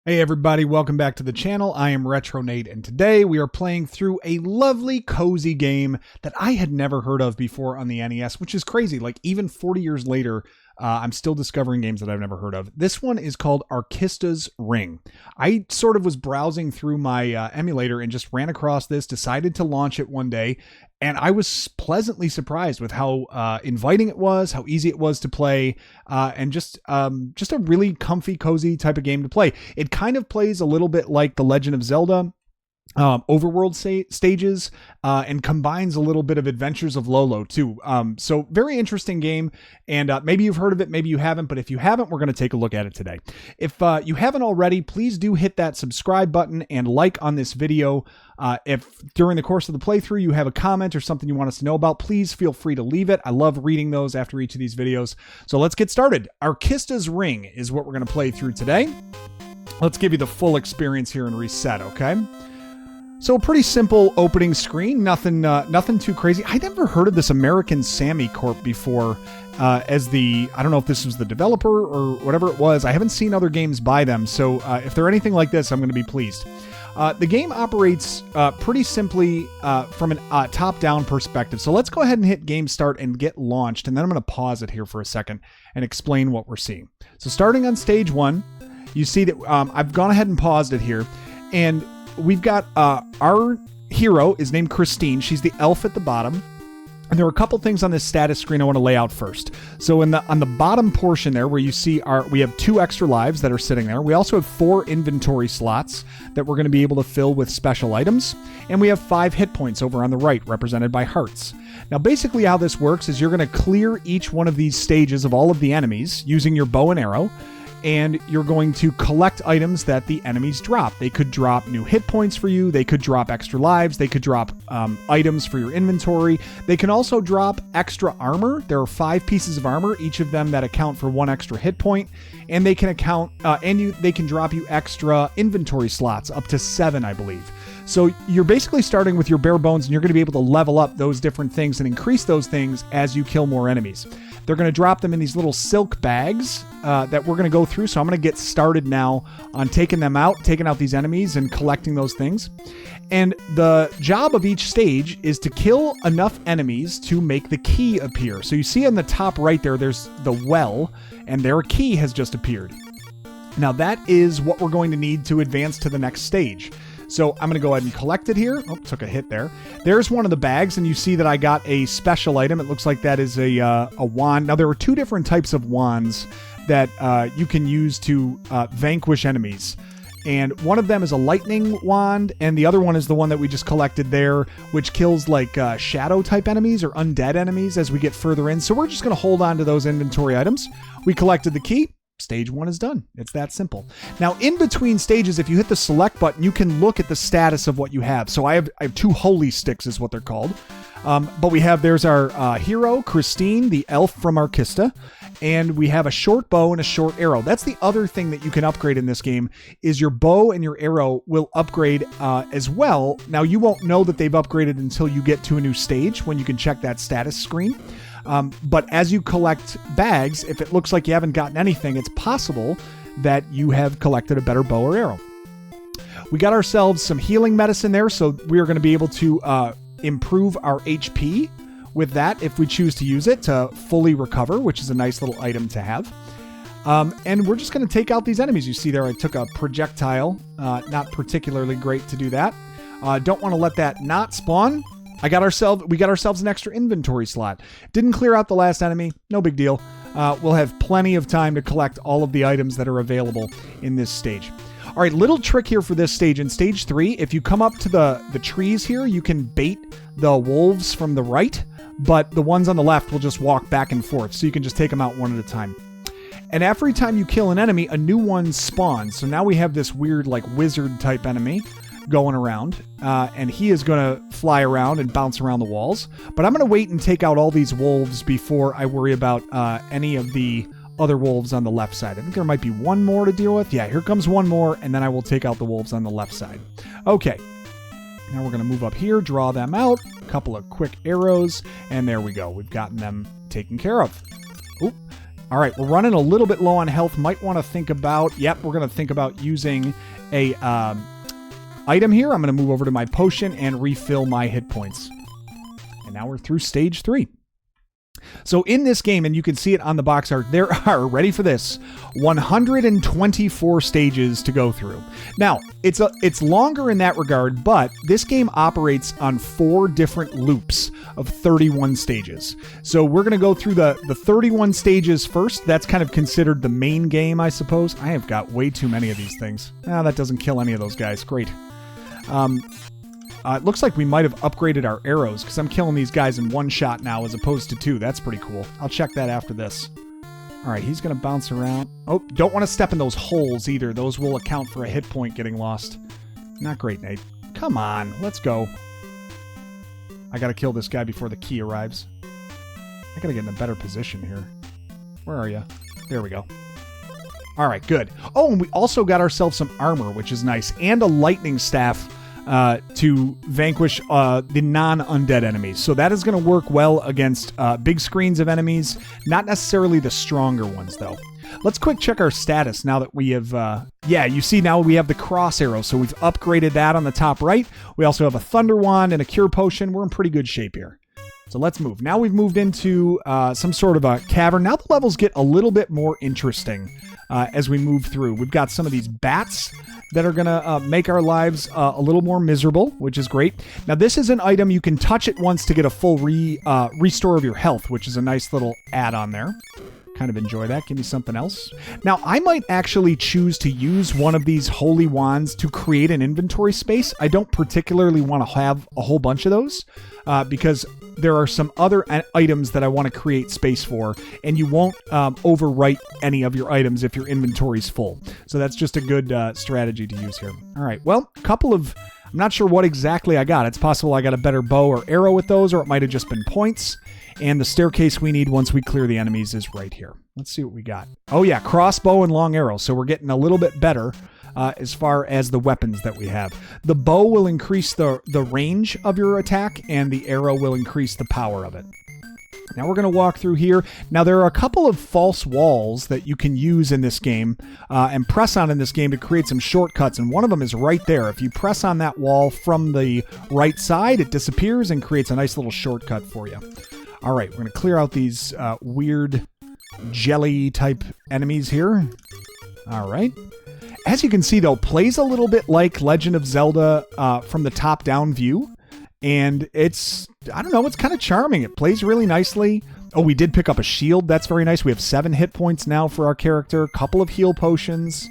Hey everybody, welcome back to the channel. I am Retro Nate, and today we are playing through a lovely, cozy game that I had never heard of before on the NES, which is crazy. Like, even 40 years later, I'm still discovering games that I've never heard of. This one is called ARKISTA'S Ring. I sort of was browsing through my emulator and just ran across this, decided to launch it one day, and I was pleasantly surprised with how inviting it was, how easy it was to play, and just a really comfy, cozy type of game to play. It kind of plays a little bit like The Legend of Zelda overworld stages, and combines a little bit of Adventures of Lolo too. So very interesting game, and maybe you've heard of it, maybe you haven't, but if you haven't, we're going to take a look at it today. If you haven't already, please do hit that subscribe button and like on this video. If during the course of the playthrough you have a comment or something you want us to know about, please feel free to leave it. I love reading those after each of these videos. So let's get started. ARKISTA'S Ring is what we're going to play through today. Let's give you the full experience here and reset, okay? So a pretty simple opening screen, nothing too crazy. I never heard of this American Sammy Corp before I don't know if this was the developer or whatever it was. I haven't seen other games by them, so if they're anything like this, I'm going to be pleased. The game operates pretty simply from a top-down perspective. So let's go ahead and hit game start and get launched, and then I'm going to pause it here for a second and explain what we're seeing. So starting on stage 1, you see that I've gone ahead and paused it here, and we've got our hero is named Christine. She's the elf at the bottom. And there are a couple things on this status screen I want to lay out first. So on the bottom portion there where you see we have 2 extra lives that are sitting there. We also have 4 inventory slots that we're going to be able to fill with special items. And we have 5 hit points over on the right, represented by hearts. Now basically how this works is you're going to clear each one of these stages of all of the enemies using your bow and arrow. And you're going to collect items that the enemies drop. They could drop new hit points for you. They could drop extra lives. They could drop items for your inventory. They can also drop extra armor. There are 5 pieces of armor, each of them that account for 1 extra hit point. And they can they can drop you extra inventory slots, up to 7, I believe. So you're basically starting with your bare bones, and you're going to be able to level up those different things and increase those things as you kill more enemies. They're going to drop them in these little silk bags that we're going to go through. So I'm going to get started now on taking out these enemies and collecting those things. And the job of each stage is to kill enough enemies to make the key appear. So you see on the top right there's the well, and their key has just appeared. Now that is what we're going to need to advance to the next stage. So I'm going to go ahead and collect it here. Oh, took a hit there. There's one of the bags, and you see that I got a special item. It looks like that is a wand. Now, there are 2 different types of wands that you can use to vanquish enemies. And one of them is a lightning wand, and the other one is the one that we just collected there, which kills like shadow-type enemies or undead enemies as we get further in. So we're just going to hold on to those inventory items. We collected the key. Stage 1 is done. It's that simple. Now, in between stages, if you hit the select button, you can look at the status of what you have. So I have 2 holy sticks is what they're called. But there's our hero, Christine, the elf from Arkista. And we have a short bow and a short arrow. That's the other thing that you can upgrade in this game, is your bow and your arrow will upgrade as well. Now, you won't know that they've upgraded until you get to a new stage when you can check that status screen. But as you collect bags, if it looks like you haven't gotten anything, it's possible that you have collected a better bow or arrow. We got ourselves some healing medicine there, so we are going to be able to improve our HP with that if we choose to use it to fully recover, which is a nice little item to have. And we're just going to take out these enemies. You see there, I took a projectile. Not particularly great to do that. Don't want to let that not spawn. We got ourselves an extra inventory slot. Didn't clear out the last enemy. No big deal. We'll have plenty of time to collect all of the items that are available in this stage. All right, little trick here for this stage. In stage 3, if you come up to the trees here, you can bait the wolves from the right, but the ones on the left will just walk back and forth. So you can just take them out one at a time. And every time you kill an enemy, a new one spawns. So now we have this weird like wizard type enemy going around, and he is going to fly around and bounce around the walls. But I'm going to wait and take out all these wolves before I worry about any of the other wolves on the left side. I think there might be one more to deal with. Yeah, here comes one more, and then I will take out the wolves on the left side. Okay, now we're going to move up here, draw them out, a couple of quick arrows, and there we go. We've gotten them taken care of. Oop. All right, we're running a little bit low on health. Might want to think about, yep, we're going to think about using a item here. I'm going to move over to my potion and refill my hit points. And now we're through stage 3. So in this game, and you can see it on the box art, there are, ready for this, 124 stages to go through. Now, it's longer in that regard, but this game operates on 4 different loops of 31 stages. So we're going to go through the 31 stages first. That's kind of considered the main game, I suppose. I have got way too many of these things. That doesn't kill any of those guys. Great. It looks like we might have upgraded our arrows because I'm killing these guys in 1 shot now as opposed to 2. That's pretty cool. I'll check that after this. All right, he's going to bounce around. Oh, don't want to step in those holes either. Those will account for a hit point getting lost. Not great, Nate. Come on, let's go. I got to kill this guy before the key arrives. I got to get in a better position here. Where are you? There we go. All right, good. Oh, and we also got ourselves some armor, which is nice, and a lightning staff to vanquish the non-undead enemies. So that is going to work well against big screens of enemies, not necessarily the stronger ones, though. Let's quick check our status now that we have, yeah, you see now we have the cross arrow, so we've upgraded that on the top right. We also have a thunder wand and a cure potion. We're in pretty good shape here. So let's move. Now we've moved into some sort of a cavern. Now the levels get a little bit more interesting as we move through. We've got some of these bats that are going to make our lives a little more miserable, which is great. Now, this is an item. You can touch it once to get a full restore of your health, which is a nice little add-on there. Kind of enjoy that. Give me something else. Now, I might actually choose to use one of these holy wands to create an inventory space. I don't particularly want to have a whole bunch of those because there are some other items that I want to create space for, and you won't overwrite any of your items if your inventory's full. So that's just a good strategy to use here. All right, well, a couple of... I'm not sure what exactly I got. It's possible I got a better bow or arrow with those, or it might have just been points. And the staircase we need once we clear the enemies is right here. Let's see what we got. Oh yeah, crossbow and long arrow. So we're getting a little bit better as far as the weapons that we have. The bow will increase the range of your attack, and the arrow will increase the power of it. Now we're going to walk through here. Now there are a couple of false walls that you can use in this game and press on in this game to create some shortcuts, and one of them is right there. If you press on that wall from the right side, it disappears and creates a nice little shortcut for you. All right, we're going to clear out these weird jelly-type enemies here. All right. As you can see, though, plays a little bit like Legend of Zelda from the top-down view. And it's, I don't know, it's kind of charming. It plays really nicely. Oh, we did pick up a shield. That's very nice. We have 7 hit points now for our character. A couple of heal potions.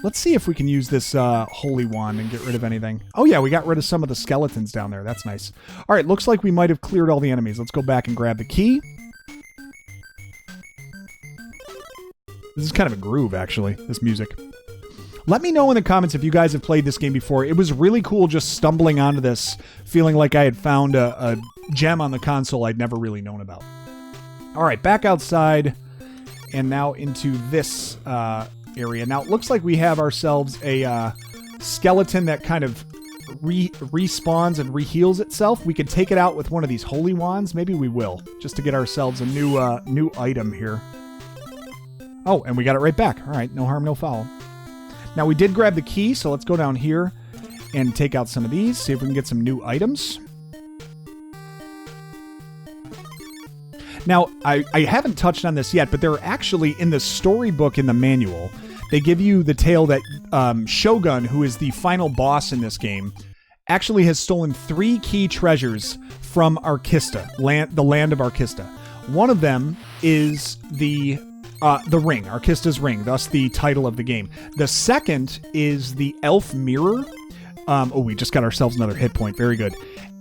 Let's see if we can use this holy wand and get rid of anything. Oh, yeah, we got rid of some of the skeletons down there. That's nice. All right, looks like we might have cleared all the enemies. Let's go back and grab the key. This is kind of a groove, actually, this music. Let me know in the comments if you guys have played this game before. It was really cool just stumbling onto this, feeling like I had found a gem on the console I'd never really known about. All right, back outside, and now into this area. Now, it looks like we have ourselves a skeleton that kind of respawns and reheals itself. We could take it out with one of these holy wands. Maybe we will, just to get ourselves a new item here. Oh, and we got it right back. All right, no harm, no foul. Now, we did grab the key, so let's go down here and take out some of these, see if we can get some new items. Now, I haven't touched on this yet, but there are actually, in the storybook in the manual, they give you the tale that Shogun, who is the final boss in this game, actually has stolen 3 key treasures from Arkista, the land of Arkista. One of them is the ring, Arkista's ring, thus the title of the game. The second is the elf mirror. Oh, we just got ourselves another hit point. Very good.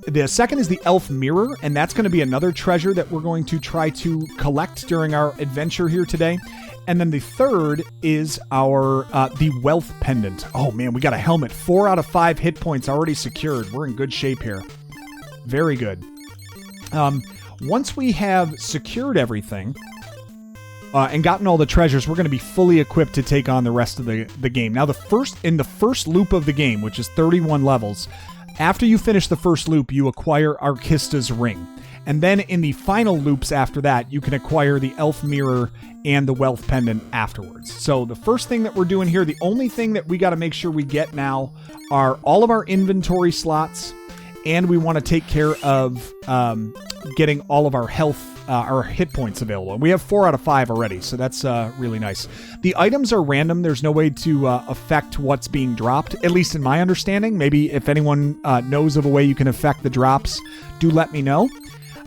The second is the elf mirror, and that's going to be another treasure that we're going to try to collect during our adventure here today. And then the third is our the wealth pendant. Oh man, we got a helmet. 4 out of 5 hit points already secured. We're in good shape here. Very good. Once we have secured everything, and gotten all the treasures, we're going to be fully equipped to take on the rest of the game. Now, in the first loop of the game, which is 31 levels, after you finish the first loop, you acquire Arkista's ring. And then in the final loops after that, you can acquire the elf mirror and the wealth pendant afterwards. So the first thing that we're doing here, the only thing that we got to make sure we get now are all of our inventory slots, and we want to take care of getting all of our health, our hit points available. We have 4 out of 5 already, so that's really nice. The items are random. There's no way to affect what's being dropped, at least in my understanding. Maybe if anyone knows of a way you can affect the drops, do let me know.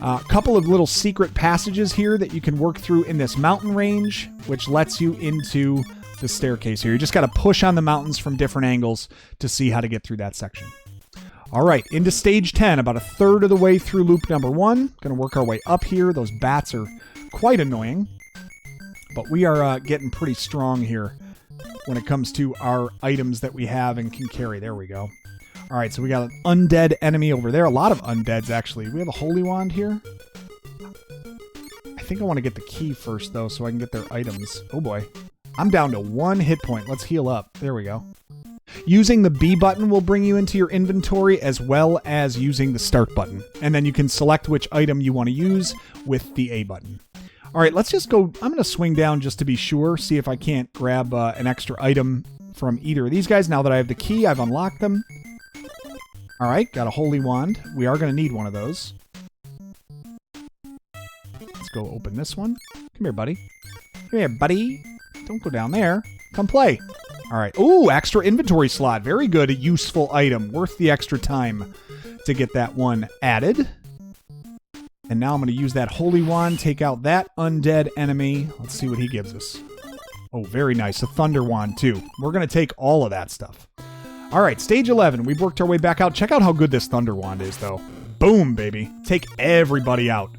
A couple of little secret passages here that you can work through in this mountain range, which lets you into the staircase here. You just got to push on the mountains from different angles to see how to get through that section. All right, into stage 10, about a third of the way through loop number 1. Going to work our way up here. Those bats are quite annoying, but we are getting pretty strong here when it comes to our items that we have and can carry. There we go. All right, so we got an undead enemy over there. A lot of undeads, actually. We have a holy wand here. I think I want to get the key first, though, so I can get their items. Oh, boy. I'm down to 1 hit point. Let's heal up. There we go. Using the B button will bring you into your inventory, as well as using the start button. And then you can select which item you want to use with the A button. All right, let's just go. I'm going to swing down just to be sure, see if I can't grab an extra item from either of these guys. Now that I have the key, I've unlocked them. All right, got a holy wand. We are going to need one of those. Let's go open this one. Come here, buddy. Come here, buddy. Don't go down there. Come play. All right. Ooh, extra inventory slot. Very good. A useful item. Worth the extra time to get that one added. And now I'm going to use that holy wand, take out that undead enemy. Let's see what he gives us. Oh, very nice. A thunder wand, too. We're going to take all of that stuff. All right, stage 11. We've worked our way back out. Check out how good this thunder wand is, though. Boom, baby. Take everybody out.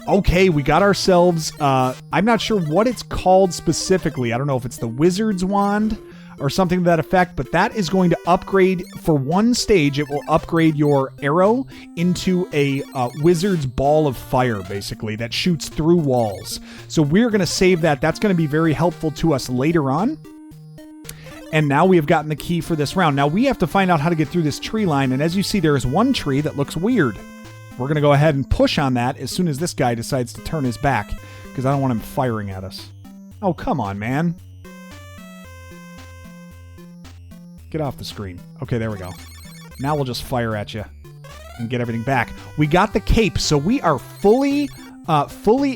Okay, we got ourselves... I'm not sure what it's called specifically. I don't know if it's the wizard's wand or something to that effect, but that is going to upgrade... For one stage, it will upgrade your arrow into a wizard's ball of fire, basically, that shoots through walls. So we're going to save that. That's going to be very helpful to us later on. And now we have gotten the key for this round. Now we have to find out how to get through this tree line. And as you see, there is one tree that looks weird. We're going to go ahead and push on that as soon as this guy decides to turn his back, because I don't want him firing at us. Oh, come on, man. Get off the screen. Okay, there we go. Now we'll just fire at you and get everything back. We got the cape, so we are fully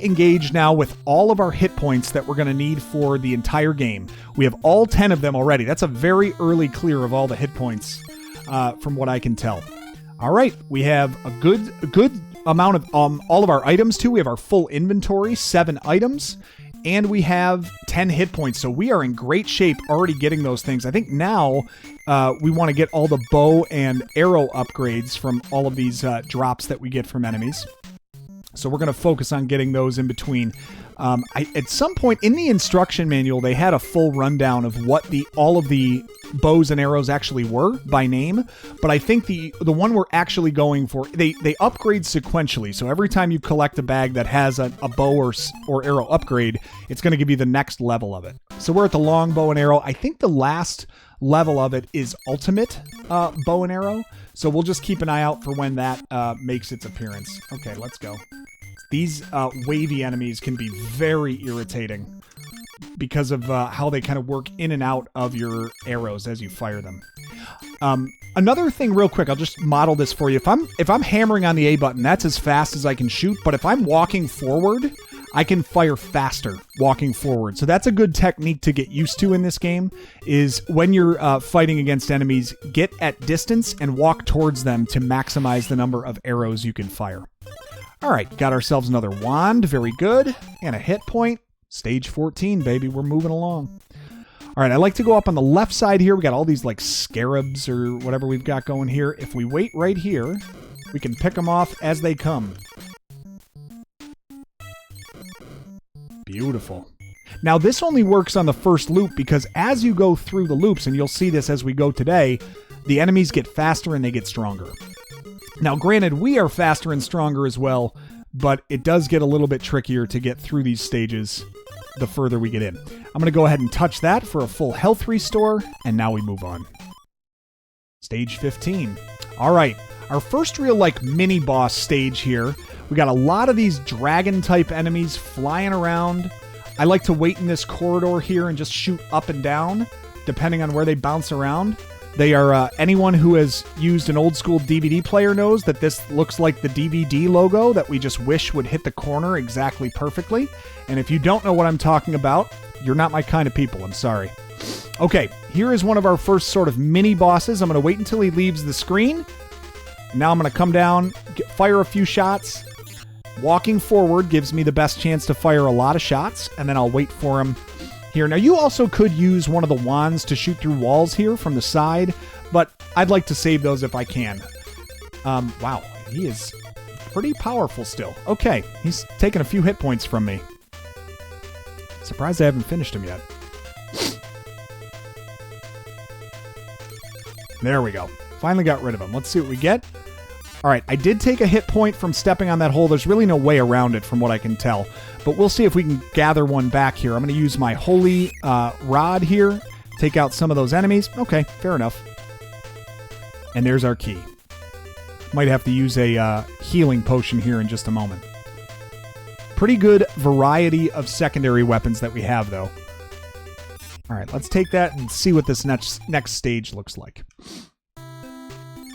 engaged now with all of our hit points that we're going to need for the entire game. We have all 10 of them already. That's a very early clear of all the hit points, from what I can tell. All right, we have a good amount of all of our items too. We have our full inventory, 7 items, and we have 10 hit points. So we are in great shape already getting those things. I think now we want to get all the bow and arrow upgrades from all of these drops that we get from enemies. So we're going to focus on getting those in between. At some point in the instruction manual, they had a full rundown of what all of the bows and arrows actually were by name. But I think the one we're actually going for, they upgrade sequentially. So every time you collect a bag that has a bow or arrow upgrade, it's going to give you the next level of it. So we're at the long bow and arrow. I think the last level of it is ultimate bow and arrow. So we'll just keep an eye out for when that makes its appearance. Okay, let's go. These wavy enemies can be very irritating because of how they kind of work in and out of your arrows as you fire them. Another thing real quick, I'll just model this for you. If I'm hammering on the A button, that's as fast as I can shoot. But if I'm walking forward, I can fire faster walking forward. So that's a good technique to get used to in this game, is when you're fighting against enemies, get at distance and walk towards them to maximize the number of arrows you can fire. All right, got ourselves another wand. Very good. And a hit point. Stage 14, baby. We're moving along. All right, I like to go up on the left side here. We got all these like scarabs or whatever we've got going here. If we wait right here, we can pick them off as they come. Beautiful. Now, this only works on the first loop because as you go through the loops, and you'll see this as we go today, the enemies get faster and they get stronger. Now, granted, we are faster and stronger as well, but it does get a little bit trickier to get through these stages the further we get in. I'm going to go ahead and touch that for a full health restore, and now we move on. Stage 15. All right, our first real like mini boss stage here. We got a lot of these dragon type enemies flying around. I like to wait in this corridor here and just shoot up and down, depending on where they bounce around. They are, anyone who has used an old school DVD player knows that this looks like the DVD logo that we just wish would hit the corner exactly perfectly. And if you don't know what I'm talking about, you're not my kind of people. I'm sorry. Okay, here is one of our first sort of mini bosses. I'm going to wait until he leaves the screen. Now I'm going to come down, fire a few shots. Walking forward gives me the best chance to fire a lot of shots, and then I'll wait for him here. Now, you also could use one of the wands to shoot through walls here from the side, but I'd like to save those if I can. Wow, he is pretty powerful still. Okay, he's taken a few hit points from me. Surprised I haven't finished him yet. There we go. Finally got rid of him. Let's see what we get. All right, I did take a hit point from stepping on that hole. There's really no way around it from what I can tell. But we'll see if we can gather one back here. I'm going to use my holy rod here. Take out some of those enemies. Okay, fair enough. And there's our key. Might have to use a healing potion here in just a moment. Pretty good variety of secondary weapons that we have, though. All right, let's take that and see what this next stage looks like.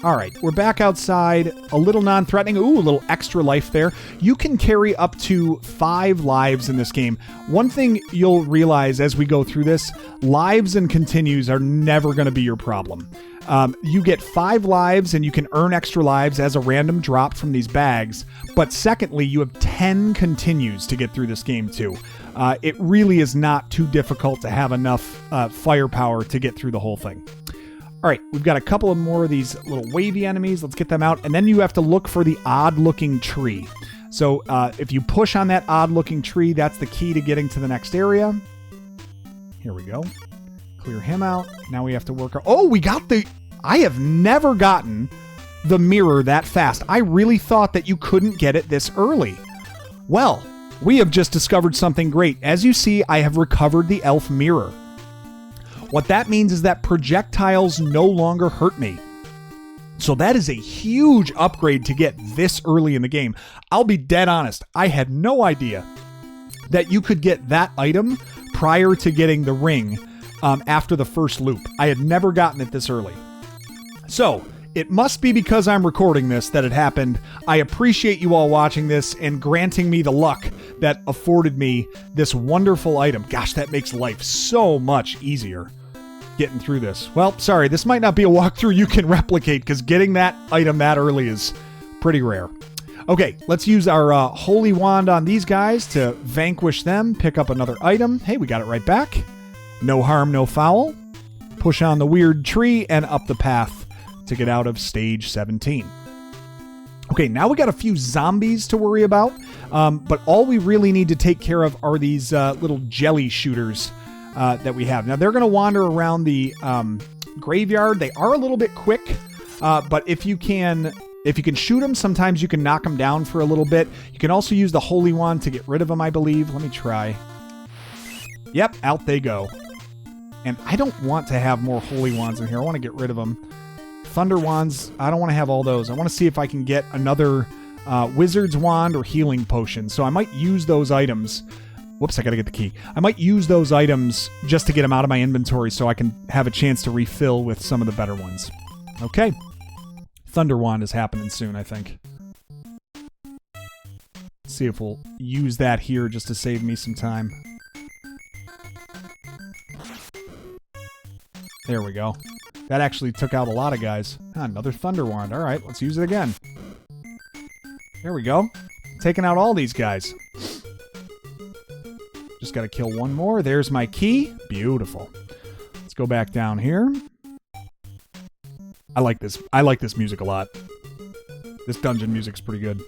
All right, we're back outside, a little non-threatening. Ooh, a little extra life there. You can carry up to 5 lives in this game. One thing you'll realize as we go through this, lives and continues are never going to be your problem. You get 5 lives and you can earn extra lives as a random drop from these bags. But secondly, you have 10 continues to get through this game too. It really is not too difficult to have enough firepower to get through the whole thing. All right, we've got a couple of more of these little wavy enemies. Let's get them out. And then you have to look for the odd-looking tree. So if you push on that odd-looking tree, that's the key to getting to the next area. Here we go. Clear him out. Now we have to work... Oh, we got the... I have never gotten the mirror that fast. I really thought that you couldn't get it this early. Well, we have just discovered something great. As you see, I have recovered the elf mirror. What that means is that projectiles no longer hurt me. So that is a huge upgrade to get this early in the game. I'll be dead honest. I had no idea that you could get that item prior to getting the ring after the first loop. I had never gotten it this early. So it must be because I'm recording this that it happened. I appreciate you all watching this and granting me the luck that afforded me this wonderful item. Gosh, that makes life so much easier. Getting through this. Well, sorry, this might not be a walkthrough you can replicate because getting that item that early is pretty rare. Okay, let's use our holy wand on these guys to vanquish them, pick up another item. Hey, we got it right back. No harm, no foul. Push on the weird tree and up the path to get out of stage 17. Okay, now we got a few zombies to worry about, but all we really need to take care of are these little jelly shooters that we have. Now, they're going to wander around the graveyard. They are a little bit quick, but if you can shoot them, sometimes you can knock them down for a little bit. You can also use the holy wand to get rid of them, I believe. Let me try. Yep, out they go. And I don't want to have more holy wands in here. I want to get rid of them. Thunder wands, I don't want to have all those. I want to see if I can get another wizard's wand or healing potion. So I might use those items. Whoops, I gotta get the key. I might use those items just to get them out of my inventory so I can have a chance to refill with some of the better ones. Okay. Thunder Wand is happening soon, I think. Let's see if we'll use that here just to save me some time. There we go. That actually took out a lot of guys. Another Thunder Wand. All right, let's use it again. There we go. Taking out all these guys. Just got to kill one more. There's my key. Beautiful. Let's go back down here. I like this. I like this music a lot. This dungeon music's pretty good.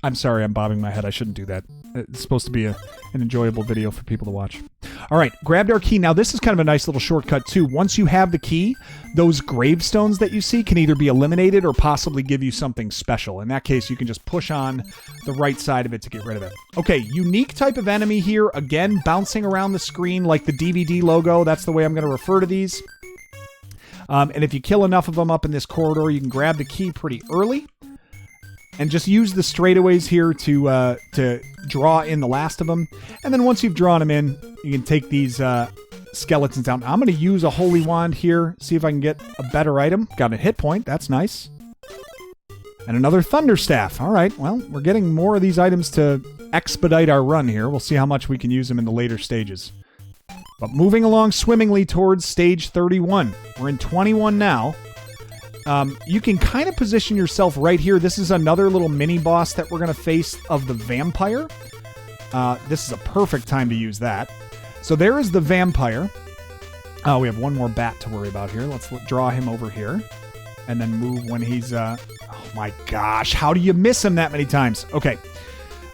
I'm sorry I'm bobbing my head. I shouldn't do that. It's supposed to be an enjoyable video for people to watch. All right, grabbed our key. Now, this is kind of a nice little shortcut, too. Once you have the key, those gravestones that you see can either be eliminated or possibly give you something special. In that case, you can just push on the right side of it to get rid of it. Okay, unique type of enemy here. Again, bouncing around the screen like the DVD logo. That's the way I'm going to refer to these. And if you kill enough of them up in this corridor, you can grab the key pretty early. And just use the straightaways here to draw in the last of them. And then once you've drawn them in, you can take these skeletons out. I'm going to use a holy wand here, see if I can get a better item. Got a hit point. That's nice. And another thunder staff. All right, well, we're getting more of these items to expedite our run here. We'll see how much we can use them in the later stages. But moving along swimmingly towards stage 31. We're in 21 now. You can kind of position yourself right here. This is another little mini boss that we're going to face of the vampire. This is a perfect time to use that. So there is the vampire. We have one more bat to worry about here. Let's draw him over here. And then move when he's... oh my gosh, how do you miss him that many times? Okay.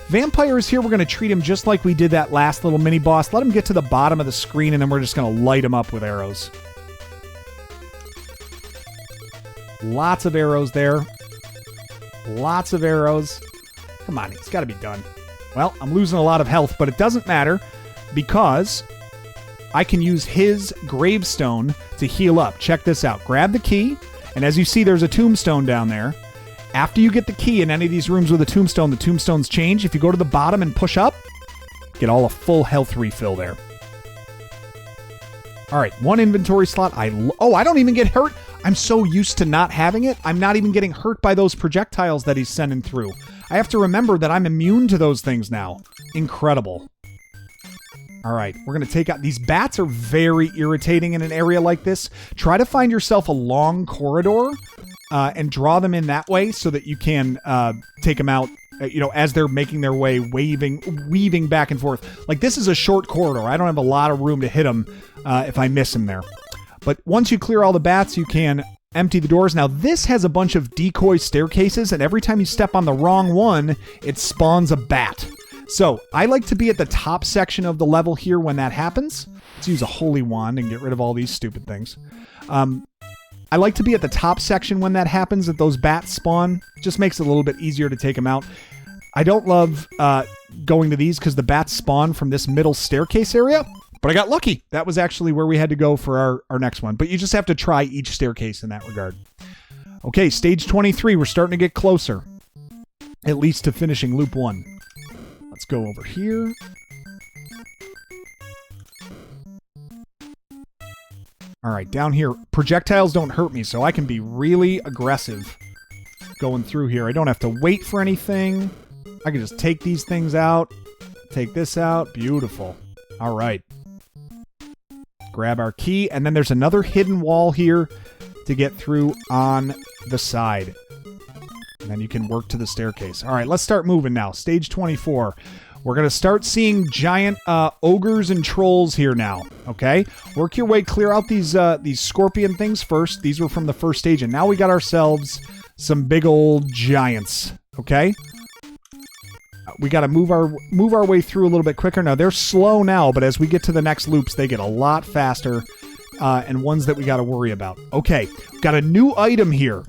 Vampire is here. We're going to treat him just like we did that last little mini boss. Let him get to the bottom of the screen, and then we're just going to light him up with arrows. Lots of arrows there. Lots of arrows. Come on, it's got to be done. Well, I'm losing a lot of health, but it doesn't matter because I can use his gravestone to heal up. Check this out. Grab the key, and as you see, there's a tombstone down there. After you get the key in any of these rooms with a tombstone, the tombstones change. If you go to the bottom and push up, get all a full health refill there. All right, one inventory slot. I don't even get hurt. I'm so used to not having it, I'm not even getting hurt by those projectiles that he's sending through. I have to remember that I'm immune to those things now. Incredible. All right, we're going to take out... These bats are very irritating in an area like this. Try to find yourself a long corridor and draw them in that way so that you can take them out, as they're making their way, weaving back and forth. Like, this is a short corridor. I don't have a lot of room to hit them if I miss them there. But once you clear all the bats, you can empty the doors. Now, this has a bunch of decoy staircases, and every time you step on the wrong one, it spawns a bat. So, I like to be at the top section of the level here when that happens. Let's use a holy wand and get rid of all these stupid things. I like to be at the top section when that happens, that those bats spawn. It just makes it a little bit easier to take them out. I don't love going to these because the bats spawn from this middle staircase area. But I got lucky. That was actually where we had to go for our next one. But you just have to try each staircase in that regard. Okay, stage 23. We're starting to get closer. At least to finishing loop 1. Let's go over here. All right, down here. Projectiles don't hurt me, so I can be really aggressive going through here. I don't have to wait for anything. I can just take these things out. Take this out. Beautiful. All right. Grab our key, and then there's another hidden wall here to get through on the side. And then you can work to the staircase. All right, let's start moving now. Stage 24. We're going to start seeing giant ogres and trolls here now, okay? Work your way, clear out these scorpion things first. These were from the first stage, and now we got ourselves some big old giants, okay? We got to move our way through a little bit quicker. Now, they're slow now, but as we get to the next loops, they get a lot faster and ones that we got to worry about. Okay, got a new item here.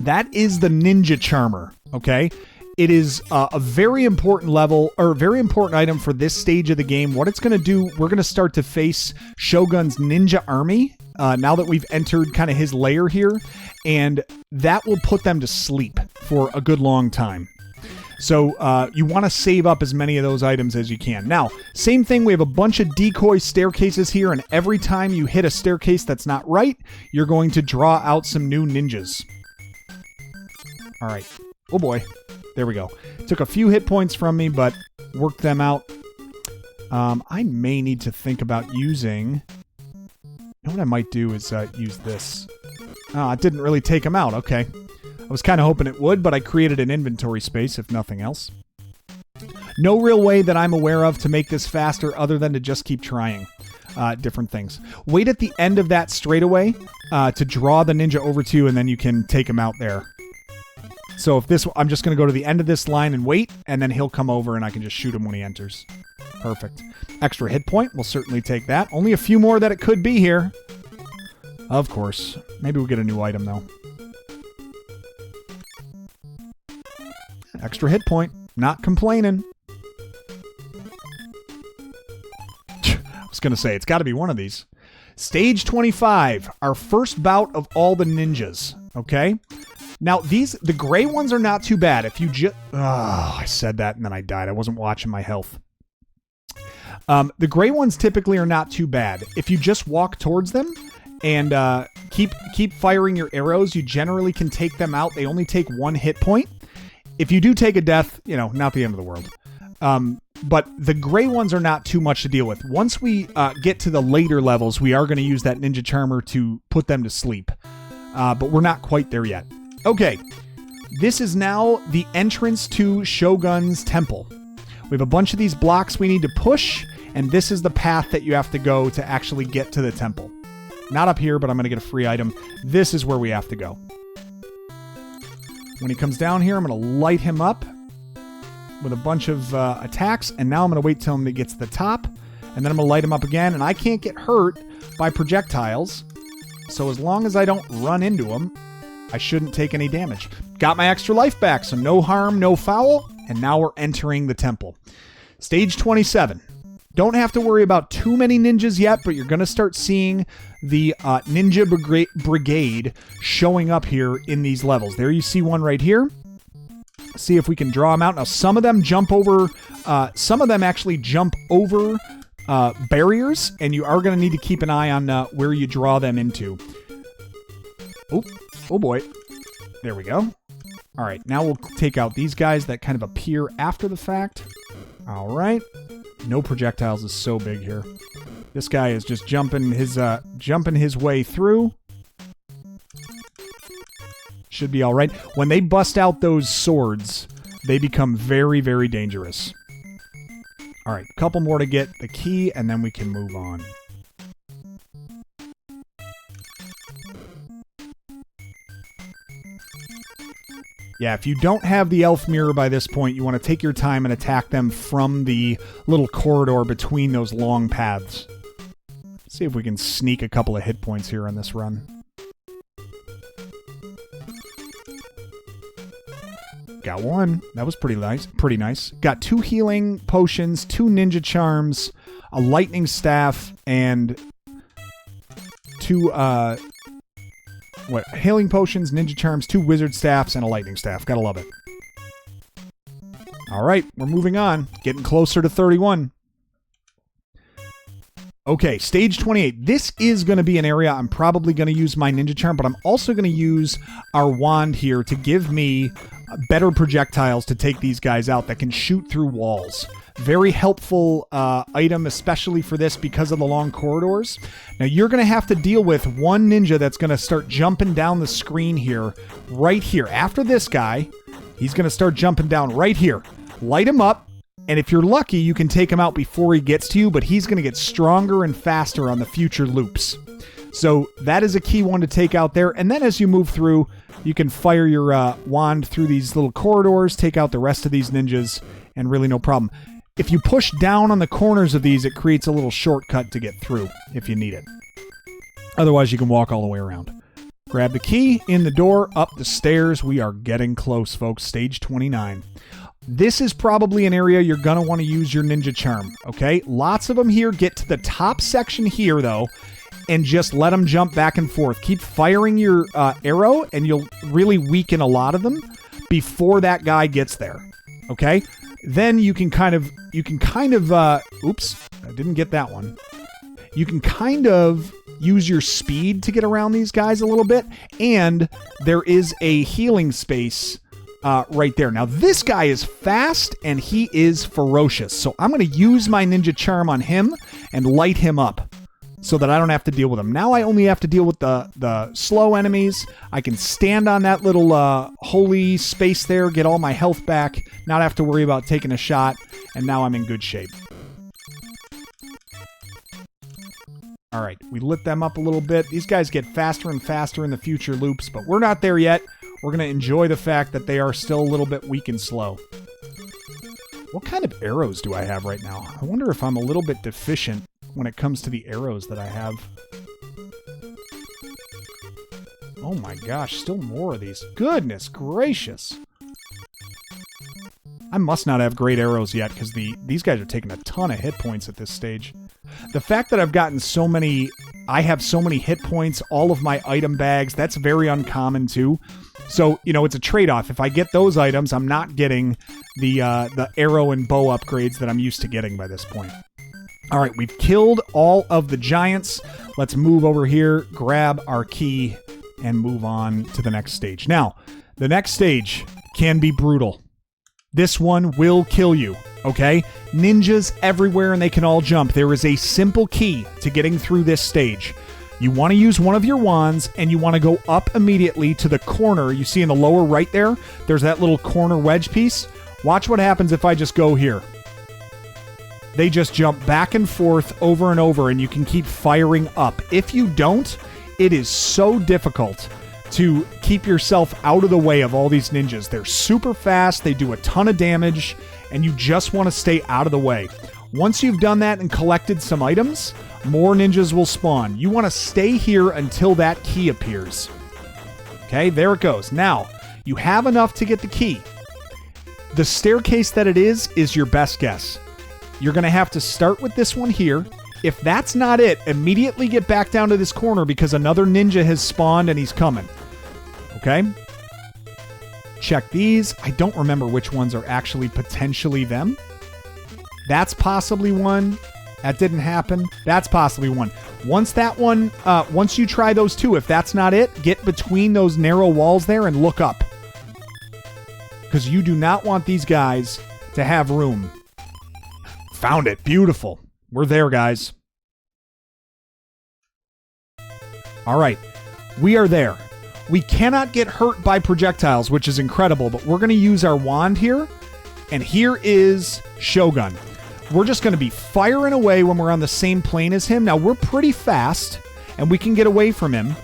That is the Ninja Charmer, okay? It is a very important level, or a very important item for this stage of the game. What it's going to do, we're going to start to face Shogun's ninja army now that we've entered kind of his lair here, and that will put them to sleep for a good long time. So you want to save up as many of those items as you can. Now, same thing, we have a bunch of decoy staircases here, and every time you hit a staircase that's not right, you're going to draw out some new ninjas. All right. Oh boy. There we go. Took a few hit points from me, but worked them out. I may need to think about using... You know what I might do is use this. Oh, it didn't really take them out. Okay. I was kind of hoping it would, but I created an inventory space, if nothing else. No real way that I'm aware of to make this faster other than to just keep trying different things. Wait at the end of that straightaway to draw the ninja over to you, and then you can take him out there. So if this, I'm just going to go to the end of this line and wait, and then he'll come over and I can just shoot him when he enters. Perfect. Extra hit point. We'll certainly take that. Only a few more that it could be here. Of course. Maybe we'll get a new item, though. Extra hit point. Not complaining. I was going to say, it's got to be one of these. Stage 25. Our first bout of all the ninjas. Okay? Now, the gray ones are not too bad. If you just... Oh, I said that and then I died. I wasn't watching my health. The gray ones typically are not too bad. If you just walk towards them and keep firing your arrows, you generally can take them out. They only take 1 hit point. If you do take a death, you know, not the end of the world. But the gray ones are not too much to deal with. Once we get to the later levels, we are going to use that ninja charmer to put them to sleep. But we're not quite there yet. Okay, this is now the entrance to Shogun's temple. We have a bunch of these blocks we need to push, and this is the path that you have to go to actually get to the temple. Not up here, but I'm going to get a free item. This is where we have to go. When he comes down here, I'm going to light him up with a bunch of attacks, and now I'm going to wait till he gets to the top, and then I'm going to light him up again, and I can't get hurt by projectiles, so as long as I don't run into him, I shouldn't take any damage. Got my extra life back, so no harm, no foul, and now we're entering the temple. Stage 27. Don't have to worry about too many ninjas yet, but you're going to start seeing the ninja brigade showing up here in these levels. There you see one right here. See if we can draw them out. Now, some of them jump over, some of them actually jump over barriers, and you are going to need to keep an eye on where you draw them into. Oh boy. There we go. All right, now we'll take out these guys that kind of appear after the fact. All right. No projectiles is so big here. This guy is just jumping his way through. Should be all right. When they bust out those swords, they become very, very dangerous. All right, a couple more to get the key, and then we can move on. Yeah, if you don't have the elf mirror by this point, you want to take your time and attack them from the little corridor between those long paths. Let's see if we can sneak a couple of hit points here on this run. Got one. That was pretty nice. Pretty nice. Got 2 healing potions, 2 ninja charms, a lightning staff, and 2 healing potions, ninja charms, 2 wizard staffs, and a lightning staff. Gotta love it. All right, we're moving on. Getting closer to 31. Okay, stage 28. This is going to be an area I'm probably going to use my ninja charm, but I'm also going to use our wand here to give me better projectiles to take these guys out that can shoot through walls. Very helpful item, especially for this because of the long corridors. Now, you're going to have to deal with one ninja that's going to start jumping down the screen here, right here. After this guy, he's going to start jumping down right here. Light him up, and if you're lucky, you can take him out before he gets to you, but he's going to get stronger and faster on the future loops. So that is a key one to take out there. And then as you move through, you can fire your wand through these little corridors, take out the rest of these ninjas, and really no problem. If you push down on the corners of these, it creates a little shortcut to get through if you need it. Otherwise, you can walk all the way around. Grab the key, in the door, up the stairs. We are getting close, folks. Stage 29. This is probably an area you're going to want to use your ninja charm, okay? Lots of them here. Get to the top section here, though, and just let them jump back and forth. Keep firing your arrow, and you'll really weaken a lot of them before that guy gets there, okay? Then you can kind of, oops, I didn't get that one. You can kind of use your speed to get around these guys a little bit, and there is a healing space right there. Now, this guy is fast, and he is ferocious, so I'm going to use my ninja charm on him and light him up so that I don't have to deal with him. Now I only have to deal with the slow enemies. I can stand on that little holy space there, get all my health back, not have to worry about taking a shot, and now I'm in good shape. All right, we lit them up a little bit. These guys get faster and faster in the future loops, but we're not there yet. We're going to enjoy the fact that they are still a little bit weak and slow. What kind of arrows do I have right now? I wonder if I'm a little bit deficient when it comes to the arrows that I have. Oh my gosh, still more of these. Goodness gracious. I must not have great arrows yet because these guys are taking a ton of hit points at this stage. The fact that I've gotten so many... I have so many hit points, all of my item bags, that's very uncommon too. So, you know, it's a trade-off. If I get those items, I'm not getting the arrow and bow upgrades that I'm used to getting by this point. All right, we've killed all of the giants. Let's move over here, grab our key, and move on to the next stage. Now, the next stage can be brutal. This one will kill you, okay? Ninjas everywhere and they can all jump. There is a simple key to getting through this stage. You want to use one of your wands and you want to go up immediately to the corner. You see in the lower right there, there's that little corner wedge piece. Watch what happens if I just go here. They just jump back and forth over and over and you can keep firing up. If you don't, it is so difficult to keep yourself out of the way of all these ninjas. They're super fast, they do a ton of damage, and you just want to stay out of the way. Once you've done that and collected some items, more ninjas will spawn. You want to stay here until that key appears. Okay, there it goes. Now, you have enough to get the key. The staircase that it is your best guess. You're going to have to start with this one here. If that's not it, immediately get back down to this corner because another ninja has spawned and he's coming. Okay? Check these. I don't remember which ones are actually potentially them. That's possibly one. That didn't happen. That's possibly one. Once that one, once you try those two, if that's not it, get between those narrow walls there and look up. Because you do not want these guys to have room. Found it. Beautiful. We're there, guys. All right. We are there. We cannot get hurt by projectiles, which is incredible, but we're going to use our wand here. And here is Shogun. We're just going to be firing away when we're on the same plane as him. Now, we're pretty fast, and we can get away from him.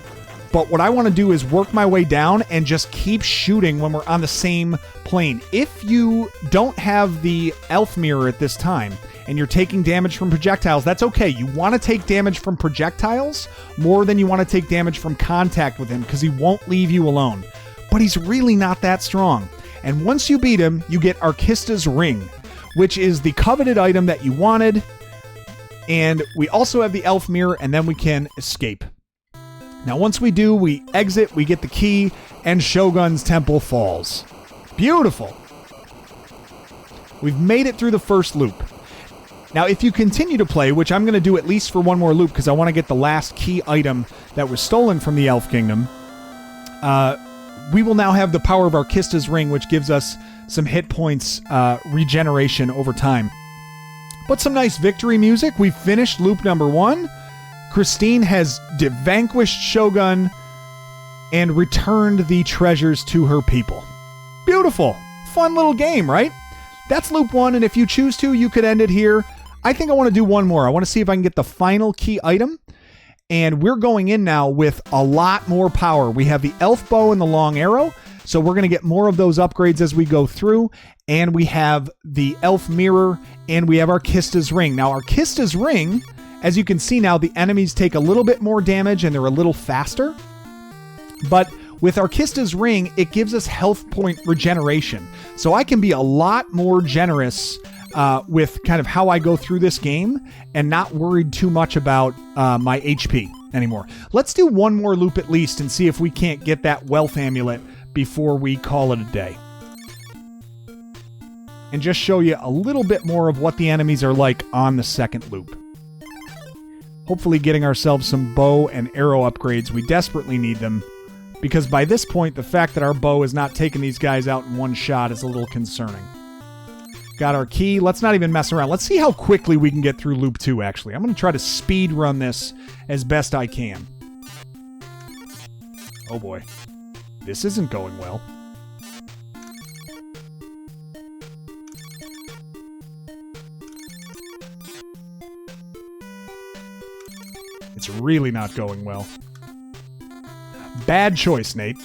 But what I want to do is work my way down and just keep shooting when we're on the same plane. If you don't have the elf mirror at this time, and you're taking damage from projectiles, that's okay. You want to take damage from projectiles more than you want to take damage from contact with him because he won't leave you alone. But he's really not that strong. And once you beat him, you get ARKISTA'S ring, which is the coveted item that you wanted. And we also have the elf mirror, and then we can escape. Now, once we do, we exit, we get the key, and Shogun's temple falls. Beautiful. We've made it through the first loop. Now, if you continue to play, which I'm going to do at least for one more loop because I want to get the last key item that was stolen from the Elf Kingdom, we will now have the power of ARKISTA'S ring, which gives us some hit points regeneration over time. But some nice victory music. We've finished loop number 1. Christine has vanquished Shogun and returned the treasures to her people. Beautiful. Fun little game, right? That's loop 1, and if you choose to, you could end it here. I think I want to do one more. I want to see if I can get the final key item. And we're going in now with a lot more power. We have the elf bow and the long arrow. So we're going to get more of those upgrades as we go through. And we have the elf mirror and we have ARKISTA'S ring. Now, ARKISTA'S ring, as you can see now, the enemies take a little bit more damage and they're a little faster. But with ARKISTA'S ring, it gives us health point regeneration. So I can be a lot more generous with kind of how I go through this game and not worried too much about my HP anymore. Let's do one more loop at least and see if we can't get that wealth amulet before we call it a day. And just show you a little bit more of what the enemies are like on the second loop. Hopefully getting ourselves some bow and arrow upgrades. We desperately need them. Because by this point, the fact that our bow is not taking these guys out in one shot is a little concerning. Got our key. Let's not even mess around. Let's see how quickly we can get through loop 2, actually. I'm going to try to speed run this as best I can. Oh boy. This isn't going well. It's really not going well. Bad choice, Nate.